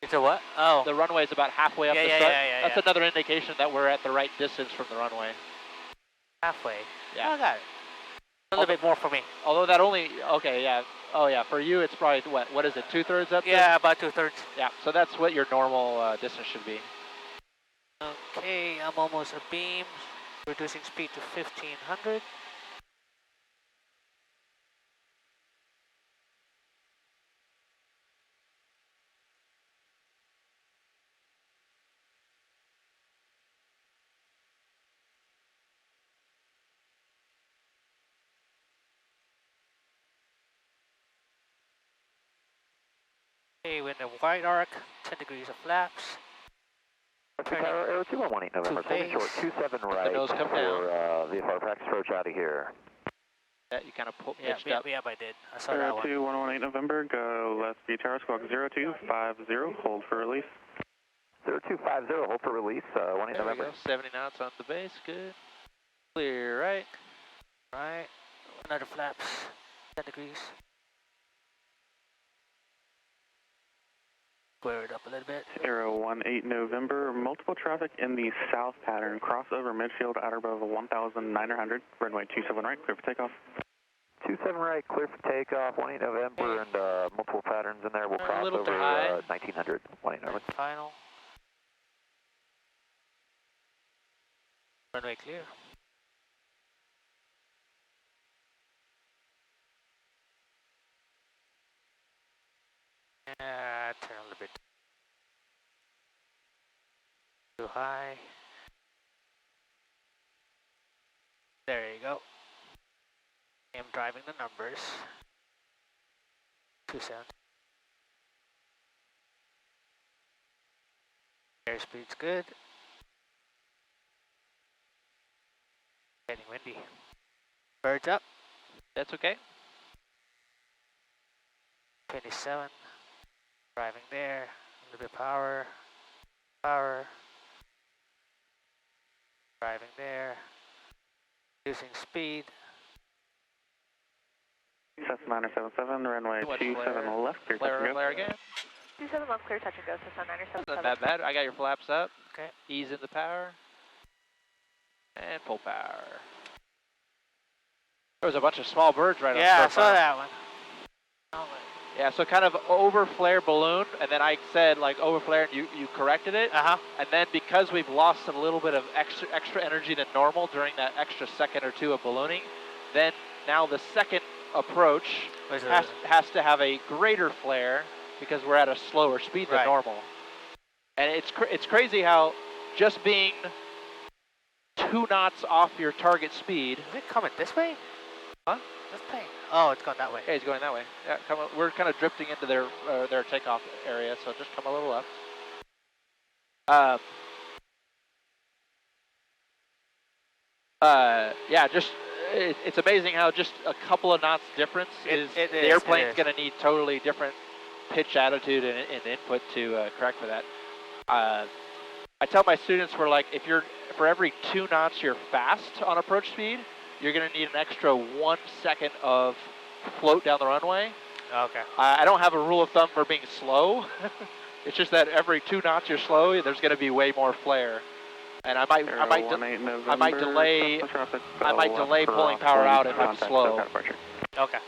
It's a what? Oh. The runway is about halfway up the strut. Yeah. That's another indication that we're at the right distance from the runway. Halfway. Yeah. Oh, I got it. A little bit more for me. Although that only, okay, yeah. Oh yeah, for you it's probably, what is it, 2/3 up there? Yeah, about 2/3. Yeah, so that's what your normal distance should be. Okay, I'm almost a beam. Reducing speed to 1500. Okay, we're in the wide arc, 10 degrees of flaps. Tower Aero 2118 November, holding short 27 right nose come for VFR practice approach out of here. Yeah, you kind of pitched Yeah, up. I did. I saw that one. 22118 November, go left B tower, squawk 0250, hold for release. 0250, hold for release, 18 There we November. go, 70 knots on the base, good. Clear right. Right, another flaps, 10 degrees. Square it up a little bit. Aero 18 November, multiple traffic in the south pattern, crossover midfield, outer above 1,900, runway 27 right, clear for takeoff. 27 right, clear for takeoff, 18 November, and multiple patterns in there. We'll cross little over too high. 1900, 18 November. Final. Runway clear. Turn a little bit too high. There you go. I'm driving the numbers. 27. Airspeed's good. Getting windy. Birds up. That's okay. 27. Driving there. A little bit power. Power. Driving there. Reducing speed. Cessna 977, runway Too much 27 flare. left, clear touch Flare, and go. flare again. 27 left, clear touch and go, Cessna Not 977. that bad. I got your flaps up. Okay. Ease into power. And full power. There was a bunch of small birds right on the Yeah, I front saw bar. that one. Yeah, so kind of over flare balloon, and then I said like over flare, and you corrected it. Uh-huh. And then because we've lost a little bit of extra energy than normal during that extra second or two of ballooning, then now the second approach has to have a greater flare because we're at a slower speed than normal. And it's crazy how just being 2 knots off your target speed. Is it coming this way? Huh? This thing. Oh, it's going that way. Yeah, he's going that way. Yeah, we're kind of drifting into their takeoff area, so just come a little left. Yeah, just it's amazing how just a couple of knots difference the airplane's going to need totally different pitch attitude and input to correct for that. I tell my students for every 2 knots you're fast on approach speed, you're going to need an extra 1 second of float down the runway. Okay. I don't have a rule of thumb for being slow. It's just that every 2 knots you're slow, there's going to be way more flare. And I might delay pulling power out if I'm slow. Okay.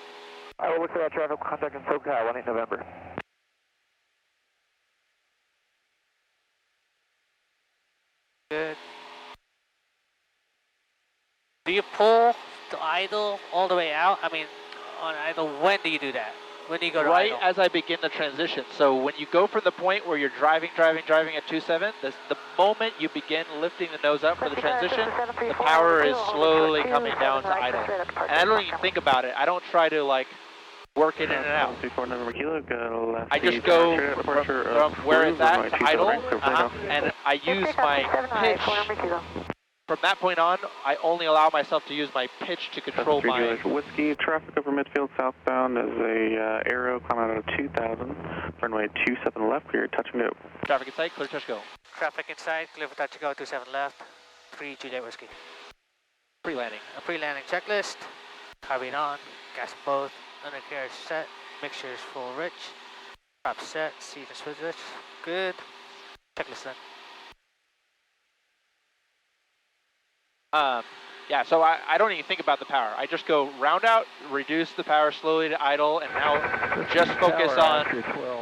All right, we'll look for that traffic contact in SoCal, 18 November. Good. Do you pull to idle all the way out? I mean, on idle, when do you do that? When do you go to idle? Right as I begin the transition. So when you go from the point where you're driving at 27, the moment you begin lifting the nose up for the transition, the power is slowly coming down to idle. And I don't even think about it. I don't try to work it in and out. I just go from where it's at to idle, and I use my pitch From that point on, I only allow myself to use my pitch to control my... Whiskey, traffic over midfield southbound is a arrow climbing out of 2000, runway 27 left, clear touch and go. Traffic in sight, clear touch go. Traffic inside, clear for touch and go, 27 left, 3 Juliet Whiskey. Pre-landing. A pre-landing checklist, carbion on, gas both, undercarriage set, mixture is full rich, prop set, seat and switch, good. Checklist then. Yeah, so I don't even think about the power. I just go round out, reduce the power slowly to idle, and now just focus on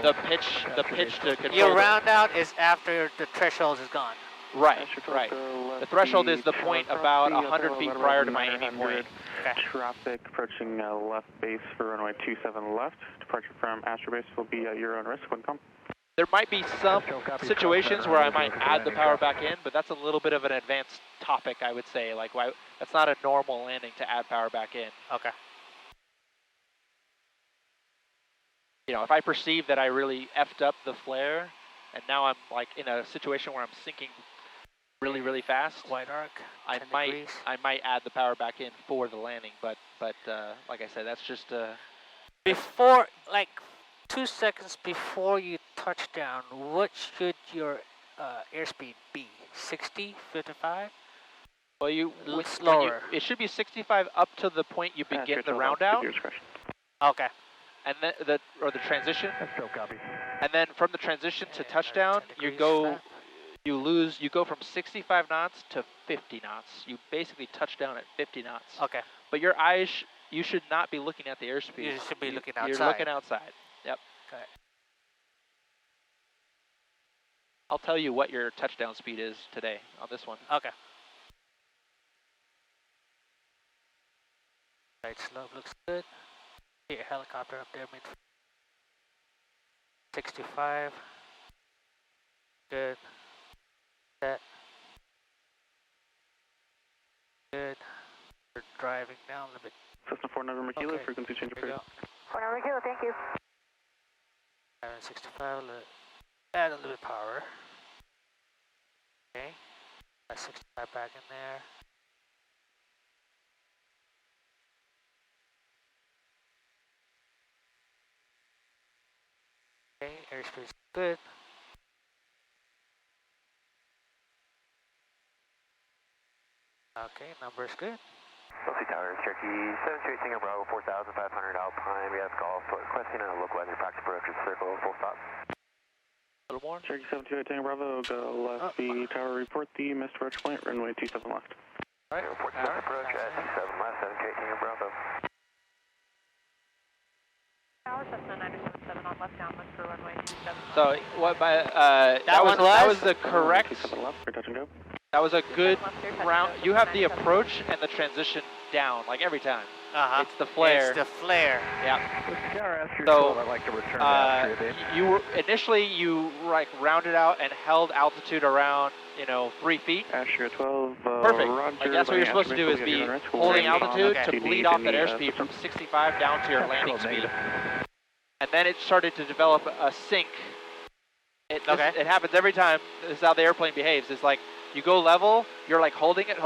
the pitch to control. Your round out is after the threshold is gone. Right, right. The threshold is the point about 100 feet prior to my aiming point. Okay. Traffic approaching left base for runway 27 left. Departure from Astro Base will be at your own risk when come. There might be some situations where I might add the power back in, but that's a little bit of an advanced topic, I would say. Like, why, that's not a normal landing to add power back in. Okay. You know, if I perceive that I really effed up the flare, and now I'm like in a situation where I'm sinking really, really fast, White arc, I might add the power back in for the landing. But like I said, that's just before, like 2 seconds before you touch down, what should your airspeed be? 60, 55? Well, slower. It should be 65 up to the point you begin the round out. Okay. And then the transition. That's still copy. And then from the transition to touchdown, you go from 65 knots to 50 knots. You basically touch down at 50 knots. Okay. But your eyes, you should not be looking at the airspeed. You should be looking outside. You're looking outside. Yep. Okay. I'll tell you what your touchdown speed is today on this one. Okay. Right slope looks good. Get your helicopter up there, mid 65. Good. Set. Good. We're driving down a little bit. Cessna 4 November Kilo, frequency change approved. 4 November Kilo, thank you. 65, add a little bit of power. Okay. Got 65 back in there. Okay, airspeed's good. Okay, number's good. Chelsea Tower, Cherokee 738 Tango Bravo 4500 Alpine, we have golf, requesting a localizer practice approach to circle, full stop. A little more? Cherokee 728 Tango Bravo, go left B Tower, report the missed approach point, runway 27 left. All right. Report missed approach at 27 left, 738 Tango Bravo. Tower, Cessna 977 on left downwind for runway 27. So what by that was the correct. 27 left, for touch and go. That was a good round. You have the approach and the transition down, like every time. It's the flare. It's the flare. Yeah. So I'd like to return to Astro, you were initially you like rounded out and held altitude around 3 feet. Astro 12. Perfect. Roger, like that's what you're supposed to do is be holding altitude to bleed off that airspeed from 65 down to your landing speed. And then it started to develop a sink. It happens every time. This is how the airplane behaves. It's like you go level, you're like holding it,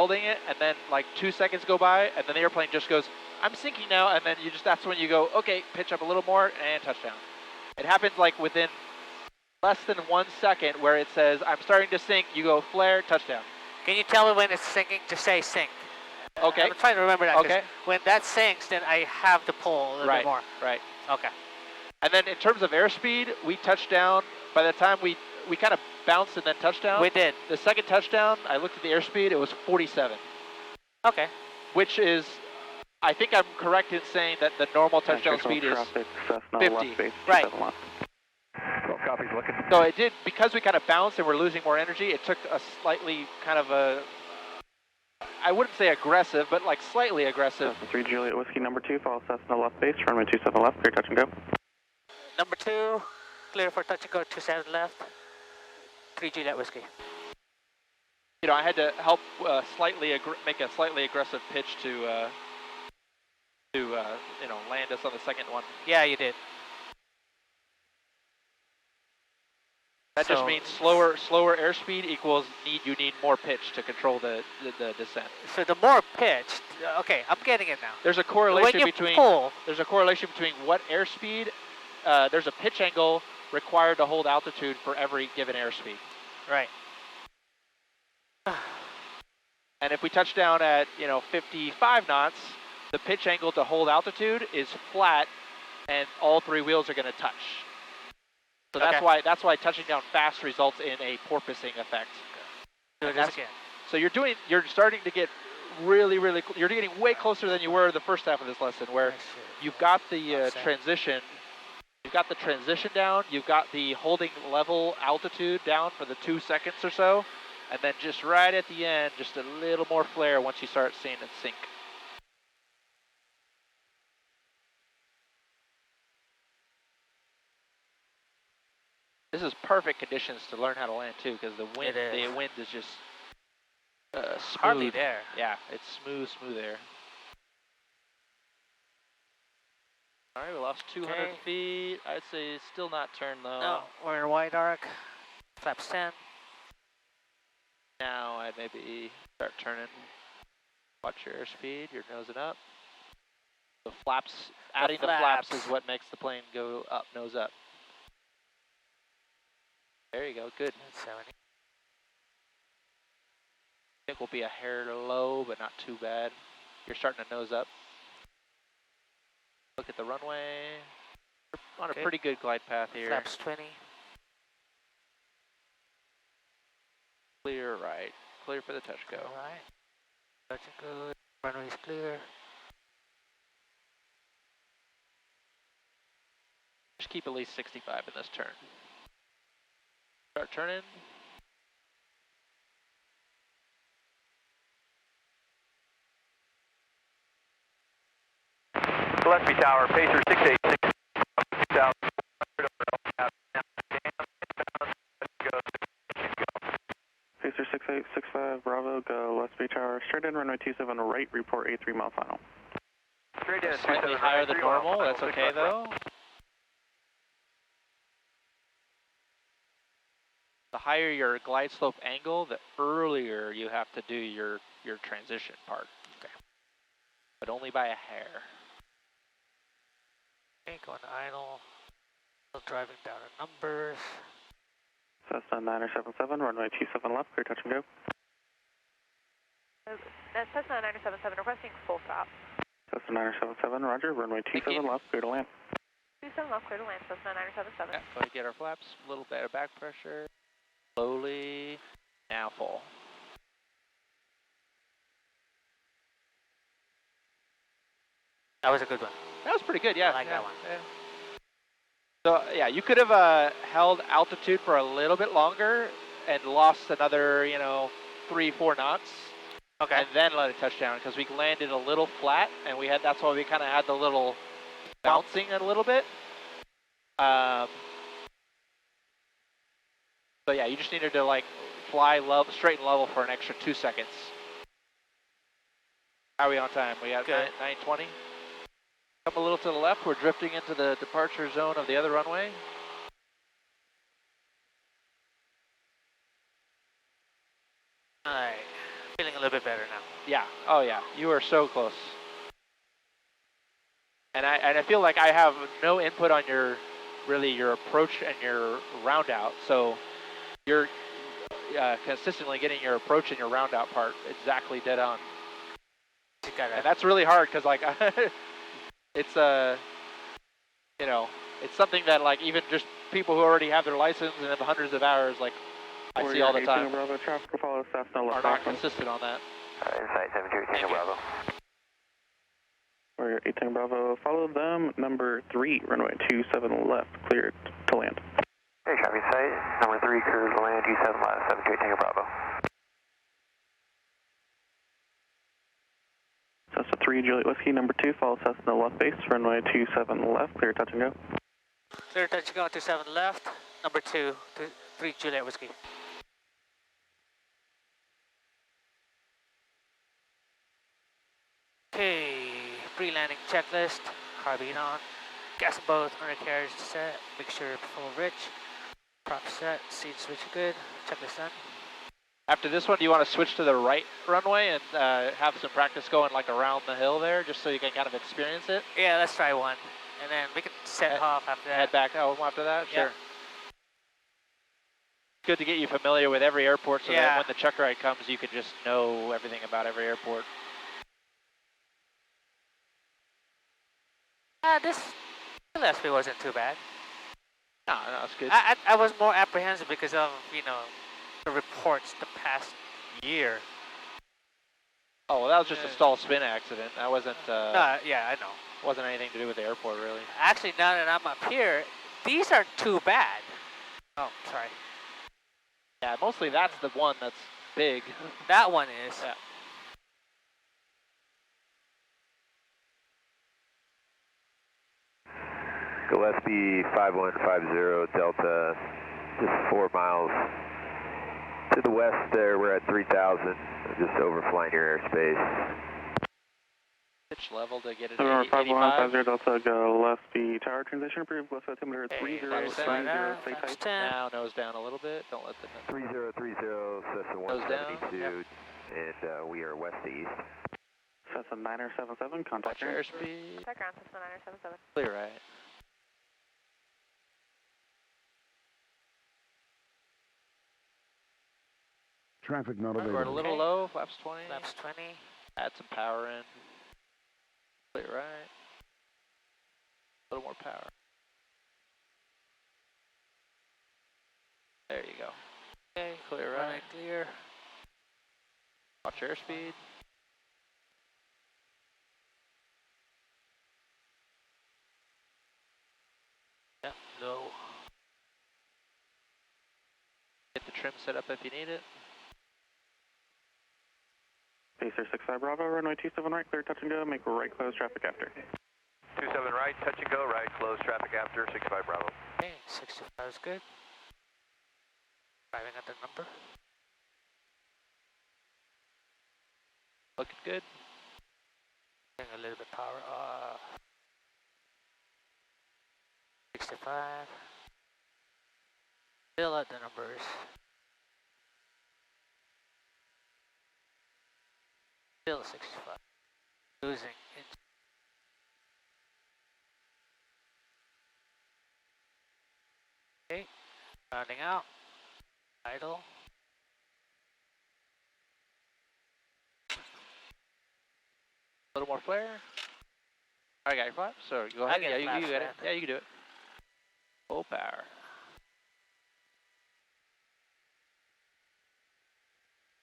and then like 2 seconds go by, and then the airplane just goes, I'm sinking now, and then that's when you go, okay, pitch up a little more, and touchdown. It happens like within less than 1 second where it says, I'm starting to sink, you go flare, touchdown. Can you tell me when it's sinking? Just say sink. Okay. I'm trying to remember that. Okay. When that sinks, then I have to pull a little bit more. Right. Okay. And then in terms of airspeed, we touched down. By the time we kind of bounced and then touchdown. We did. The second touchdown, I looked at the airspeed, it was 47. Okay. Which is, I think I'm correct in saying that the normal touchdown speed is 50. Right. Copies looking. So it did, because we kind of bounced and we're losing more energy, it took a slightly kind of a, I wouldn't say aggressive, but like slightly aggressive. Cessna 3 Juliet Whiskey number 2, follow Cessna left base, runway 27 left, clear touch and go. Number 2, clear for touch and go, 27 left, 3 Juliet Whiskey. I had to help make a slightly aggressive pitch to land us on the second one. Yeah, you did. That just means slower airspeed equals you need more pitch to control the descent. So the more pitch, okay, I'm getting it now. There's a correlation between pull, what airspeed, there's a pitch angle required to hold altitude for every given airspeed. Right. And if we touch down at 55 knots, the pitch angle to hold altitude is flat, and all three wheels are going to touch. So that's why touching down fast results in a porpoising effect. So you're starting to get you're getting way closer than you were the first half of this lesson, where you've got the transition. You've got the transition down. You've got the holding level altitude down for the 2 seconds or so. And then just right at the end, just a little more flare once you start seeing it sink. This is perfect conditions to learn how to land too, because the wind is just smooth. Hardly there. Yeah, it's smooth air. All right, we lost 200 feet. I'd say still not turned though. No, we're in wide arc. Flaps 10. Now I'd maybe start turning. Watch your airspeed. You're nosing up. The flaps, adding the flaps is what makes the plane go up, nose up. There you go. Good. 70. I think we'll be a hair low, but not too bad. You're starting to nose up. Look at the runway. We're on a pretty good glide path here. Flaps 20. Clear right. Clear for the touch go. All right. Touch and go. Runway's clear. Just keep at least 65 in this turn. Start turning. Gillespie Tower, Pacer 686. Pacer 6865 Bravo, go Gillespie Tower, straight in runway 27 right, report A3 mile final. Straight in, slightly higher than normal, that's okay though. The higher your glide slope angle, the earlier you have to do your transition part. Okay. But only by a hair. Okay, going idle. Still driving down the numbers. Cessna 977, runway 27 left, clear touch and go. Cessna 977, requesting full stop. Cessna 977, roger, runway 27 left, clear to land. 27 left, clear to land, Cessna 977. Yeah, go ahead and get our flaps, a little bit of back pressure. Slowly, now full. That was a good one. That was pretty good, yeah. I like that one. Yeah. So, yeah, you could have held altitude for a little bit longer and lost another, 3-4 knots. Okay. And then let it touch down, because we landed a little flat, and that's why we kind of had the little bouncing a little bit. So yeah, you just needed to fly straight and level for an extra 2 seconds. How are we on time? We got 9:20. Come a little to the left. We're drifting into the departure zone of the other runway. All right, feeling a little bit better now. Yeah. Oh yeah. You are so close. And I feel like I have no input on your approach and your round out. So you're consistently getting your approach and your round out part exactly dead on. And that's really hard because it's it's something that even just people who already have their license and have hundreds of hours I see all the time Bravo, traffic will follow Cessna are not consistent on that. Insight 728 Bravo. Warrior 18 Bravo, follow them, number 3, runway 27 left, cleared to land. Hey, traffic sight, number 3, clear to land, 27 left, 728 Bravo. Cessna 3, Juliet Whiskey, number 2, follow Cessna left base, runway 27 left, clear touch and go. Clear touch and go, 27 left, number 2, 3 Juliet Whiskey. Okay, pre-landing checklist, carbine on, gas both, undercarriage set, mixture full rich, Prop set, seat switch good. Checklist done. After this one, do you want to switch to the right runway and have some practice going like around the hill there, just so you can kind of experience it? Yeah, let's try one. And then we can set off after that. Head back home after that? Yeah. Sure. Good to get you familiar with every airport so that when the check ride comes, you can just know everything about every airport. This Gillespie wasn't too bad. No, it's good. I was more apprehensive because of, you know, the reports the past year. Oh, well, that was just a stall spin accident. That wasn't, yeah, I know. Wasn't anything to do with the airport, really. Actually, now that I'm up here, these aren't too bad. Oh, sorry. Yeah, mostly that's the one that's big. That one is. Yeah. Gillespie 5150 Delta, just 4 miles to the west there. We're at 3,000, just overflying your airspace. Pitch level to get it November at 85. 5150 Delta Gillespie Tower transition approved. Gillespie altimeter 3030. Now nose down a little bit. Don't let the 3030 Cessna 172, and we are west to east. Cessna 977, contact your airspeed. Check ground, Cessna 977. Clear right. Traffic not We're available. a little low, flaps 20. Flaps 20. Add some power in. Clear right. A little more power. There you go. Okay, clear right. Clear. Watch airspeed. Yep, low. Get the trim set up if you need it. Pacer 65 Bravo, runway 27 right, clear touch and go, make right close traffic after. 27 right, touch and go, right, close traffic after, 65 Bravo. Okay, 65 is good. Driving at the number. Looking good. Getting a little bit power. 65. Still at the numbers. Still 65. Losing it. Okay. Rounding out. Idle. A little more flare. I got your flaps. So go ahead. Yeah, you get it. Yeah, you can do it. Full power.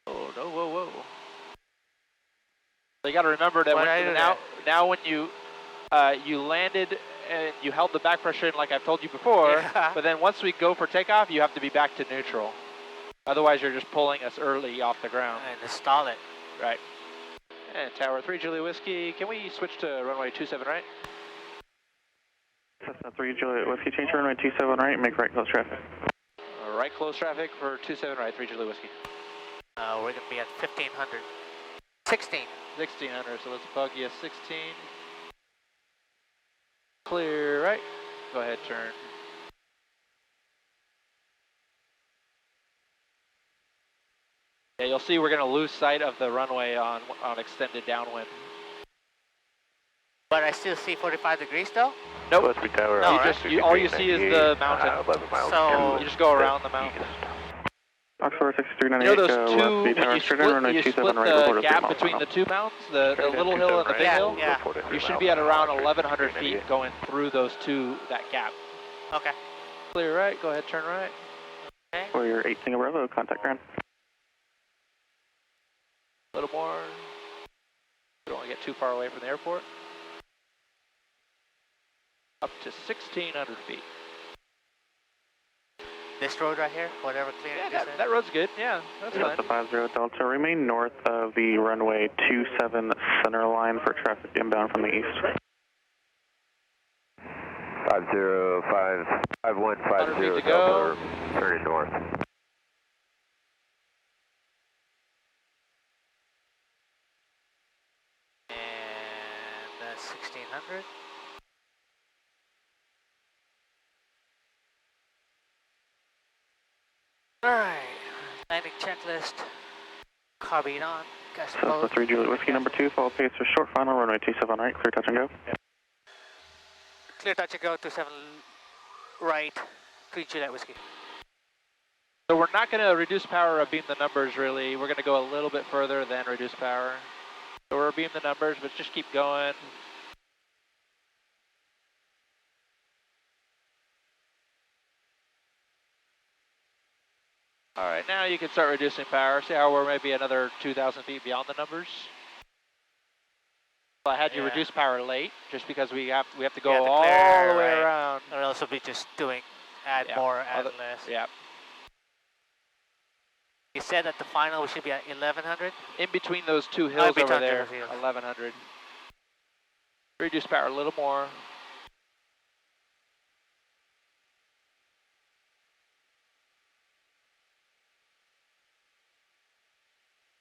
Oh no! Whoa, whoa! So you got to remember that now when you you landed and you held the back pressure in like I've told you before, but then once we go for takeoff, you have to be back to neutral. Otherwise, you're just pulling us early off the ground. And stall it. Right. And Tower 3, Juliet Whiskey, can we switch to runway 27 right? Cessna 3 Juliet Whiskey, change to runway 27 right, make right close traffic. Right close traffic for 27 right, 3 Juliet Whiskey. We're going to be at 1500. 16. 1600, so let's bug you 16. Clear right. Go ahead, turn. Yeah, you'll see we're going to lose sight of the runway on extended downwind. But I still see 45 degrees though? Nope. Tower, no, all you see is the mountain. 11 miles. So you just go around the mountain. Oxford 6398, You know those two, when Tower you straight in, runway split 27 right, the report gap 3 between miles. the two mountains, the little hill and the big hill? Yeah. You should be at around 1,100 feet going through those two, that gap. Okay. Clear right, go ahead, turn right. Okay. For your 8 Single Bravo, contact ground. A little more. We don't want to get too far away from the airport. Up to 1,600 feet. This road right here, whatever clearing Yeah, that road's good. Yeah, that's fine. Delta 50 Delta, remain north of the runway 27 center line for traffic inbound from the east. 5150 Delta, turning north. And that's 1600. Copied on. Gas Delta 3 Juliet Whiskey number 2, follow pace for short final, runway 27 right, clear touch and go. Clear touch and go, 27 right, 3 Juliet Whiskey. So we're not going to reduce power or beam the numbers really. We're going to go a little bit further than reduce power. So we're beam the numbers, but just keep going. All right, now you can start reducing power. See how we're maybe another 2,000 feet beyond the numbers? So I had you reduce power late, just because we have to go all the way around. Or else we'll be just doing add more, add less. Yeah. You said at the final we should be at 1100? In between those two hills over there, 1100. Reduce power a little more.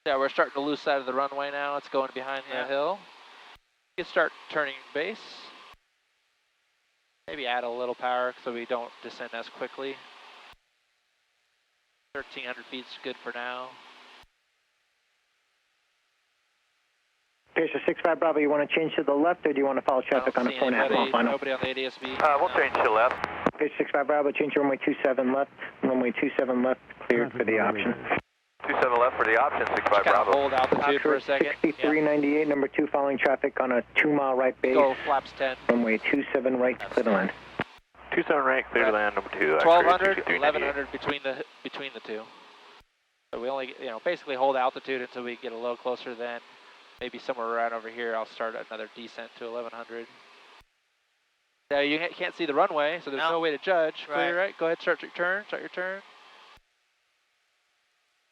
Yeah, we're starting to lose sight of the runway now. It's going behind the hill. You can start turning base. Maybe add a little power so we don't descend as quickly. 1,300 feet is good for now. Pacer 65 Bravo, you want to change to the left or do you want to follow traffic on a 4.5 mile final? Nobody on the ADSB. We'll change to left. Pacer 65 Bravo, change to runway 27 left. Runway 27 left, cleared for the option. 27 left for the option, 65 Bravo. Hold altitude for a second. 6398, number 2, following traffic on a 2 mile right base. Go flaps 10. Runway 27 right, clear to land. 27 right, clear to land, number 2. 1,200, 1,100 between the two. So we only, basically hold altitude until we get a little closer. Then maybe somewhere right over here, I'll start another descent to 1,100. Now you can't see the runway, so there's no way to judge. Clear, right? Go ahead, start your turn.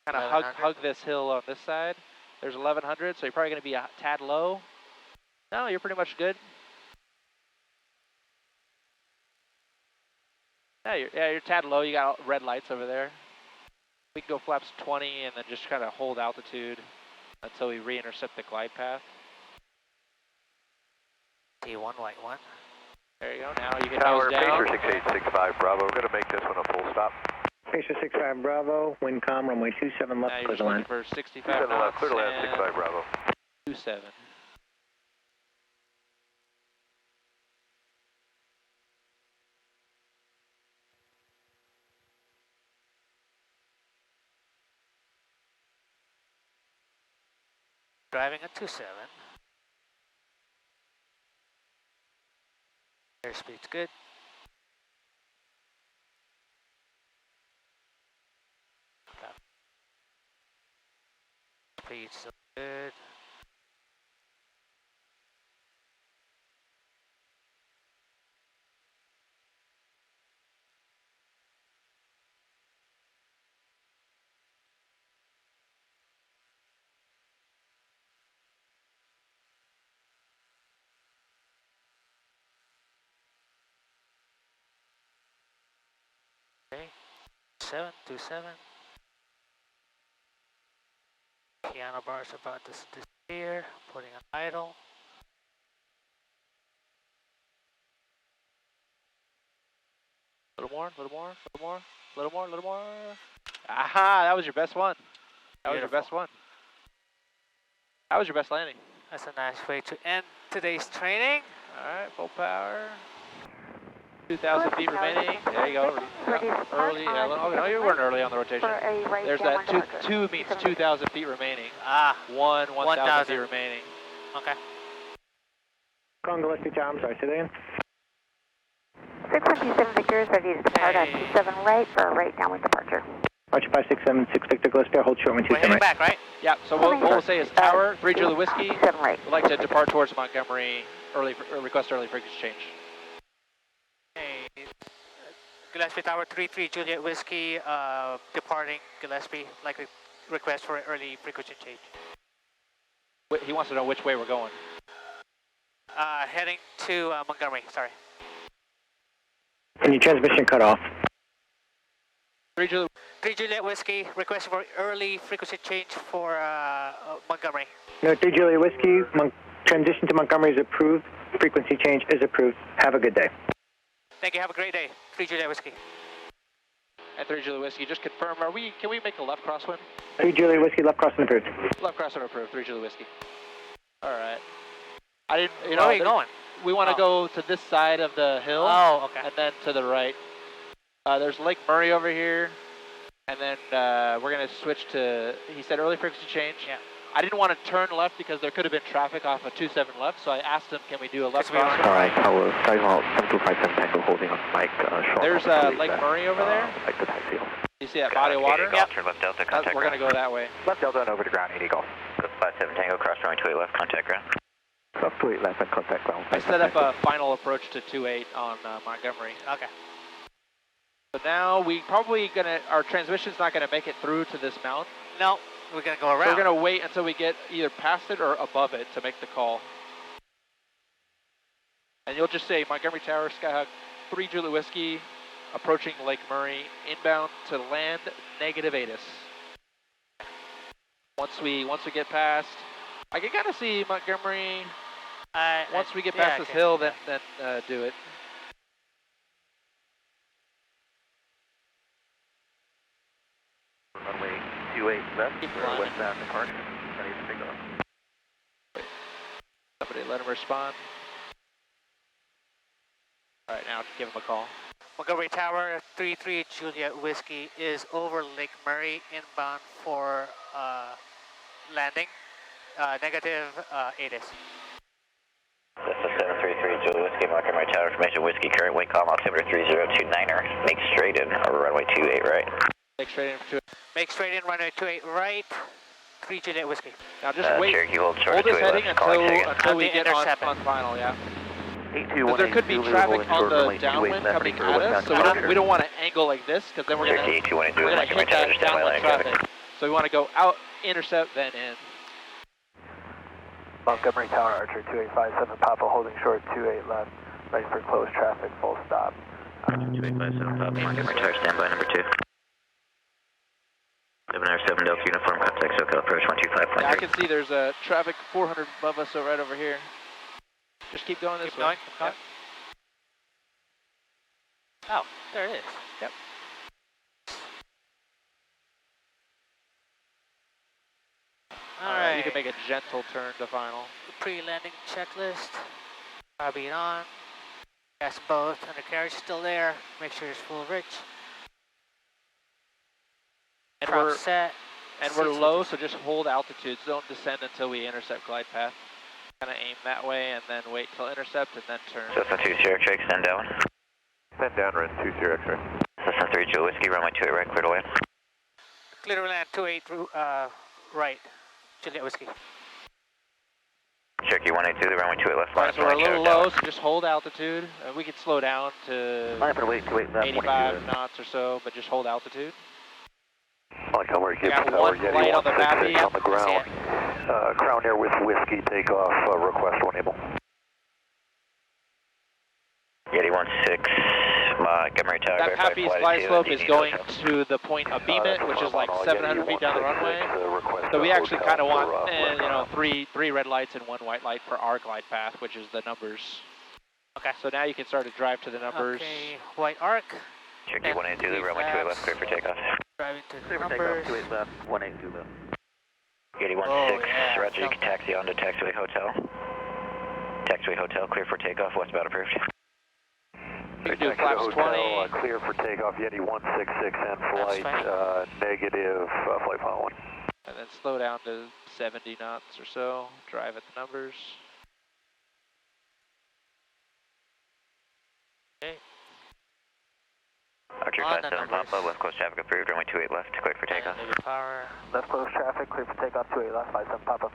Kind of hug this hill on this side. There's 1,100, so you're probably going to be a tad low. No, you're pretty much good. Yeah, you're tad low. You got red lights over there. We can go flaps 20 and then just kind of hold altitude until we re-intercept the glide path. T1 white 1. There you go. Now you can Tower, nose down. Pacer 6865 Bravo. We're going to make this one a full stop. Pacer 65 Bravo, wind calm, runway 27 left, Now clear you're to land. for 65 27 knots left, clear to land, 65 Bravo. 27. Driving at 27. Airspeed's good. Speed's still good. Okay, 727. Piano bars about to disappear, putting on idle. Little more. Aha, that was your best one. That was your best one. That was your best landing. That's a nice way to end today's training. All right, full power. 2,000 feet remaining. There you go. Early. Oh, no, you weren't early on the rotation. There's that two means 2,000 feet remaining. 1,000 feet remaining. Okay. Congo, let's be I'm sorry, say that again. 627 Victor is ready to depart at 27 right for a right downwind departure. Archer 5676 Victor Gillespie, hold short wind 27 right. Back, right? Yeah, so what we'll say is Tower, 3 Juliet Whiskey, 27 right. would like to depart towards Montgomery, request early frequency change. Hey, Gillespie Tower 3 Juliet Whiskey, departing Gillespie, likely request for an early frequency change. He wants to know which way we're going. Heading to Montgomery, sorry. And your transmission cut off. 3 Juliet Whiskey, request for early frequency change for Montgomery. No, 3 Juliet Whiskey, transition to Montgomery is approved. Frequency change is approved. Have a good day. Thank you, have a great day. 3 Juliet Whiskey. And 3 Juliet Whiskey, just confirm, can we make a left crosswind? 3 Juliet Whiskey, left crossing approved. Left crosswind approved, 3 Juliet Whiskey. All right. I didn't, Where are you going? We want to go to this side of the hill. Oh, okay. And then to the right. There's Lake Murray over here. And then we're going to switch to, he said early frequency change. Yeah. I didn't want to turn left because there could have been traffic off of 27 left, so I asked him, can we do a left cross? All right, Tower, Skyhawk 7257 Tango holding on Mike. There's Lake Murray over there. Like the taxi. You see that body of water? Yep. Turn left Delta, contact We're going to go that way. Left Delta and over to ground, 80 Golf. 57 Tango, cross runway 28 left, contact ground. Left 28 left and contact ground. I set up a final approach to 28 on Montgomery. Okay. So now our transmission's not going to make it through to this mountain. No, we're going to go around. So we're going to wait until we get either past it or above it to make the call. And you'll just say Montgomery Tower, Skyhawk 3 Juliet Whiskey, approaching Lake Murray, inbound to land -ATIS. Once we get past, I can kind of see Montgomery. Once we get past this hill, then do it. Runway 28 left, Keep for flying. westbound departure. Ready to take off. Somebody let him respond. All right, now give him a call. Montgomery Tower, 33 Juliet Whiskey is over Lake Murray, inbound for landing, -ATIS. This is 733 Juliet Whiskey, Montgomery Tower, information Whiskey, current wind calm, altimeter 3029er, make straight in, over runway 28 right. Make straight in for 2. Make straight in, runway 28 right, 3 Juliet Whiskey. Now just wait. Cherokee hold short Hold of this 28 heading left, calling second. until we get on intercept. final, yeah. 8218 Because there could be traffic on the downwind coming at us, so we don't want to angle like this, because then we're going to hit that downwind traffic. So we want to go out, intercept, then in. Montgomery Tower, Archer 2857, Papa holding short 28 left, ready for close traffic, full stop. 2857 Papa, Montgomery Tower, standby number 2. 707 Delta uniform, contact SoCal approach 125.3. Yeah, I can see there's a traffic 400 above us, so right over here. Just keep going this Keep way. going, keep going. Yep. Oh, there it is. Yep. All right. You can make a gentle turn to final. Pre-landing checklist. Carbeat on. Gas both. Undercarriage still there. Make sure it's full rich. And Prop we're set. we're low, so just hold altitude. So don't descend until we intercept glide path. Kind of aim that way, and then wait till intercept, and then turn. System 2 Sierra X-ray, extend down. Send down, run 2 Sierra X-ray. System 3 Juliet Whiskey, runway 28 right, clear to land. Clear to land 28 right. Juliet Whiskey. Cherokee 182, the runway 28 left, All right, minus so we're a 20, little down. low, so just hold altitude. We can slow down to Line up and wait, 28 left, 85 knots or so, but just hold altitude. Montgomery, We got one light on the map here. on the ground. Crown Air with Whiskey, takeoff, request when able. Yeti 16, Montgomery Tower. That Pappy's glide slope is going to the point of Beamit, which is like 700 feet down the runway. So we actually kind of want, three red lights and one white light for our glide path, which is the numbers. Okay. So now you can start to drive to the numbers. Okay, white arc. Cherokee 182, the runway 28 left, clear for takeoff. Driving to the Clear for numbers. takeoff, 28 left, 182 left. Yeti 16, yeah, Roger, you can taxi on to Taxiway Hotel. Taxiway Hotel, clear for takeoff, westbound approved. You can do flaps 20. Clear for takeoff, Yeti 166 and flight, negative, flight following. And then slow down to 70 knots or so. Drive at the numbers. Okay. Archer On the 57 numbers. Papa, left close traffic approved, runway 28 left, clear for takeoff. Maybe power. Left close traffic, clear for takeoff, 28 left, 57 Papa.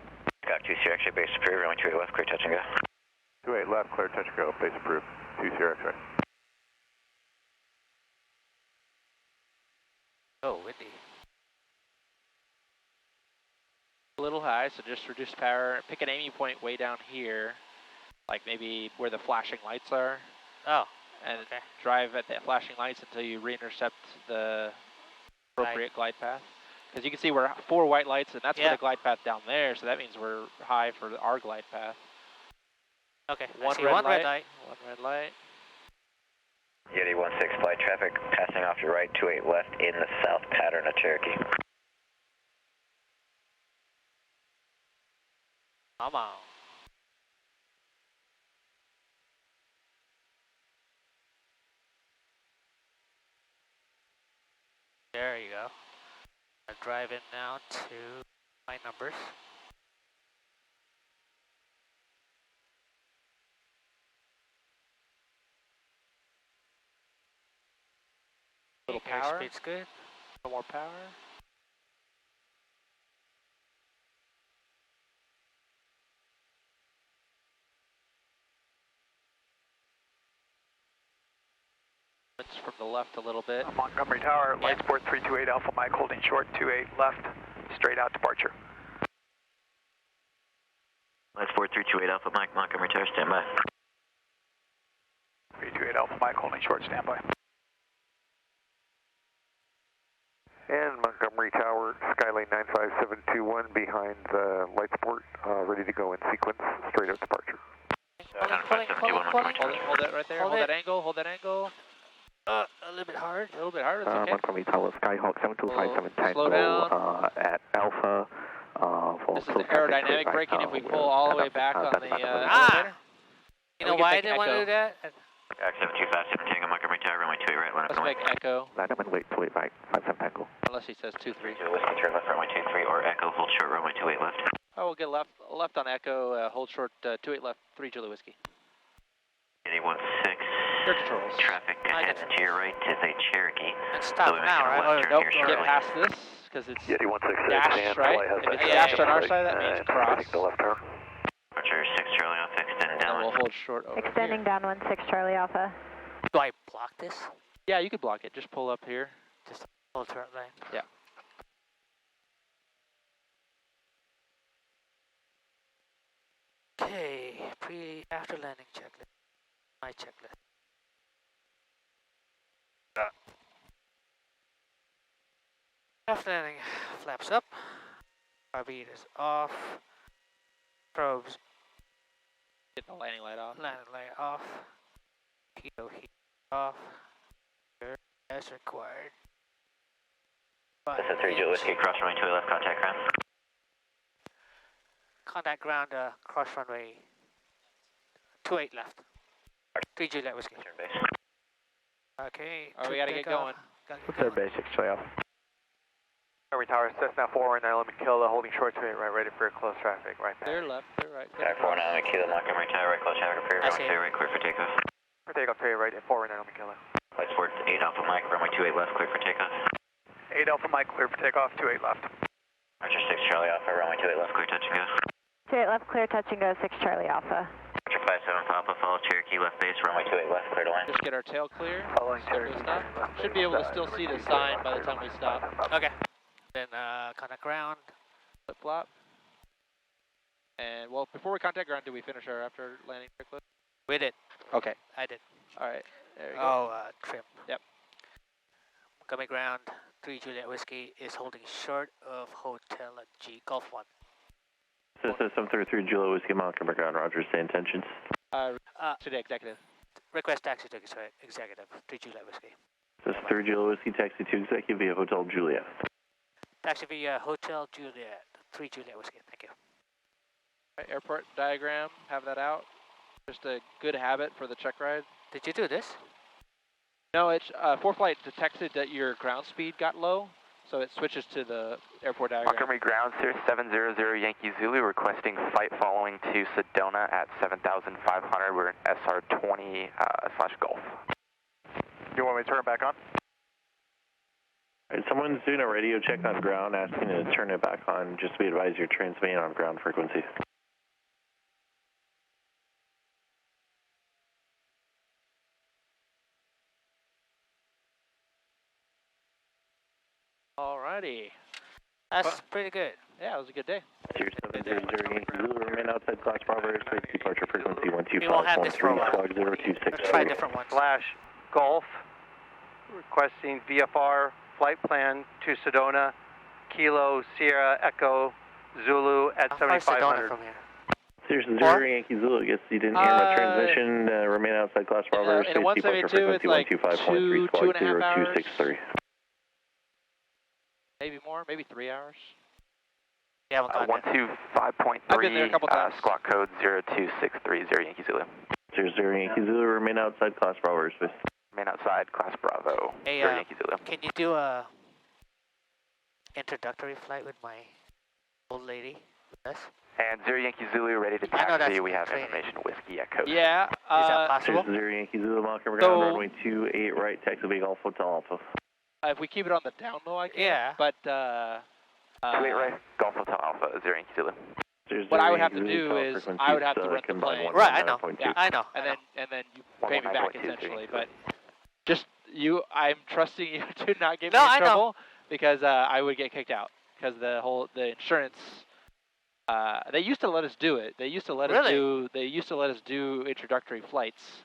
Scott 2 Sierra X-ray, base approved, runway 28 left, clear touch and go. 28 left, clear touch go, base approved, 2 Sierra X-ray. Oh, windy. A little high, so just reduce power. Pick an aiming point way down here, like maybe where the flashing lights are. Oh, and okay. drive at the flashing lights until you re-intercept the appropriate glide path. Because you can see we're 4 white lights, and that's for the glide path down there, so that means we're high for our glide path. Okay, One I see red one light. red light. One red light. Yeti 16 flight traffic passing off your right, 28 left in the south pattern of Cherokee. Come on. There you go. I drive in now to my numbers. Little power. Airspeed's good. A little more power. It's from the left a little bit. Montgomery Tower, Yeah. light sport 328 Alpha Mike holding short 28 left, straight out departure. Light sport 328 Alpha Mike, Montgomery Tower, standby. 328 Alpha Mike holding short, standby. And Montgomery Tower, Skylane 95721 behind the light sport, ready to go in sequence, straight out departure. Hold it right there. Hold that angle. Hold that angle. A little bit hard. A little bit harder. It's okay. Montgomery Tower, Skyhawk 7257 Tango slow down. at Alpha. This is the aerodynamic braking. If we pull all the way back on the elevator. You know why I didn't want to do that? X7257 Tango, Montgomery Tower, runway 28 right, Let's make echo. Land up and wait, 28 right, 57 Tango. Unless he says 23. Whiskey, turn left, runway 23, or echo, hold short, runway 28 left. Oh, we'll get left on echo, hold short, 28 left, 3 Julie Whiskey. Yeti 16. Air controls. Traffic ahead to your right is a Cherokee. And stop now, right? Oh, nope, get past this, because it's dashed, right? If it's dashed on our side, that means cross. Take the left turn. Roger, 6 Charlie Alpha, extend And down. we'll hold short over Extending here. down 16 Charlie Alpha. Do I block this? Yeah, you could block it. Just pull up here. Just hold turn lane. Yeah. Okay, after landing checklist. My checklist. After landing, flaps up. RV is off. Probes. Get the landing light off. Landing light off. Kilo heat off. As required. This is 3 Julie Whiskey, cross runway 28 left, contact ground. Contact ground, cross runway 28 left. 3 Juliet Whiskey. Turn base. Okay. All right, we gotta get going. Third base, 6 Charlie Alpha. Montgomery Tower, Cessna 419, let me kill the holding short 28 right, ready for close traffic, right there. Clear left, clear right. Attack 49, Kilo, Montgomery Tower, right, close traffic, appear, runway 28 right, clear for takeoff. For takeoff 28 right, and 419, let me kill it. Light sport 8 Alpha Mike, runway 28 left, clear for takeoff. 8 Alpha Mike, clear for takeoff, 28 left. Roger, 6 Charlie Alpha, runway 28 left, clear touch and go. 28 left, clear, touch and go, 6 Charlie Alpha. Roger, 57 Papa, follow Cherokee left base, runway 28 left, clear to land. Just get our tail clear. Following Stop. Should be able to still see the sign by the time we stop. Okay. Then contact ground. Flip flop. And well, before we contact ground, did we finish our after landing checklist? We did. Okay. I did. All right. There you go. Oh, trim. Yep. Montgomery ground, 3 Juliet Whiskey is holding short of Hotel G, Golf 1. Cessna 733 Juliet Whiskey, Montgomery ground, Roger, stay intentions. Today, executive. Request taxi to executive, 3 Juliet Whiskey. Cessna 3 Juliet Whiskey, taxi to executive via Hotel Juliet. Taxi via Hotel Juliet, 3 Juliet Whiskey, thank you. All right, airport diagram, have that out. Just a good habit for the check ride. Did you do this? No, it's ForeFlight detected that your ground speed got low, so it switches to the airport diagram. Montgomery ground, Sir 700 Yankee Zulu, requesting flight following to Sedona at 7,500. We're in SR20/Golf. You want me to turn it back on? Alright, someone's doing a radio check on ground, asking to turn it back on. Just be advised you're transmitting on ground frequency. Alrighty. That's pretty good. Yeah, it was a good day. Tier 700 Yankee Zulu, remain outside class Bravo airspace, departure frequency We won't have this for a 125.13, while. squawk 026. Let's try different ones. /Golf, requesting VFR flight plan to Sedona, Kilo Sierra Echo Zulu at How far is Sedona 7,500. from here? Sears 0 Yankee Zulu, I guess you didn't hear my transmission, remain outside class Bravo, in a 172, it's like 2.5 hours. Maybe more, maybe 3 hours. Yeah, 125.3, I've been there a couple times. squawk code 02630 Yankee Zulu. Sears 0 Yankee Zulu, remain outside class Bravo airspace. Remain outside, class Bravo, Hey, 0 Yankee Zulu. can you do a introductory flight with my old lady? Yes. And 0 Yankee Zulu, ready to taxi. We have information, Whiskey Echo. Yeah. Is that possible? Sears 0 Yankee Zulu, Malcolm ground, runway 28 right, taxi Big Alpha Hotel Alpha. If we keep it on the down low, I can. Yeah. But 28 right, Golf Hotel Alpha, 0 Yankee Zulu. What I would have to do is I would have to rent the plane. Right, I know. Yeah, I know. And then you pay me back essentially. But just I'm trusting you to not get me in trouble because I would get kicked out because the insurance. They used to let us do it. They used to let us do introductory flights.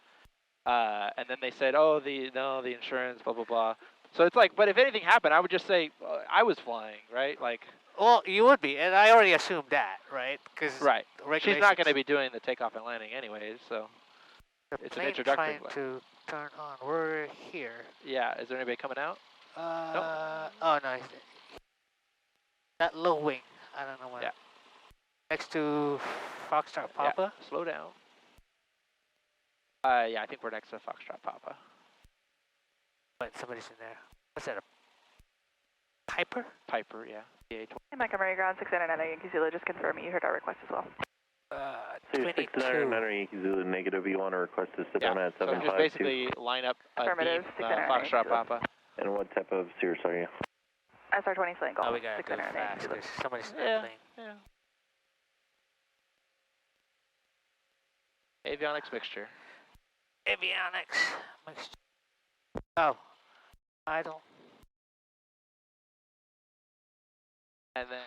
And then they said, oh, the insurance, blah blah blah. So it's like, but if anything happened, I would just say I was flying, right? Like. Well, you would be, and I already assumed that, right? Because she's not going to be doing the takeoff and landing anyways, so it's an introductory flight. To turn on. We're here. Yeah, is there anybody coming out? Nope. Oh no, that low wing. I don't know what. Yeah. Next to Foxtrot Papa. Yeah, slow down. Yeah, I think we're next to Foxtrot Papa. But somebody's in there. What's that? A Piper? Piper, yeah. Hey, Montgomery ground 699 Yankee Zulu, just confirm you heard our request as well. 22. 699 Yankee Zulu, negative. You want to request to sit down at 752? So just basically line up Affirmative, Foxtrot Papa. And what type of Cirrus are you? SR-20 Sling Golf. Oh, we got to go fast because somebody's in that plane. Yeah. Avionics mixture. Avionics mixture. Oh, idle. And then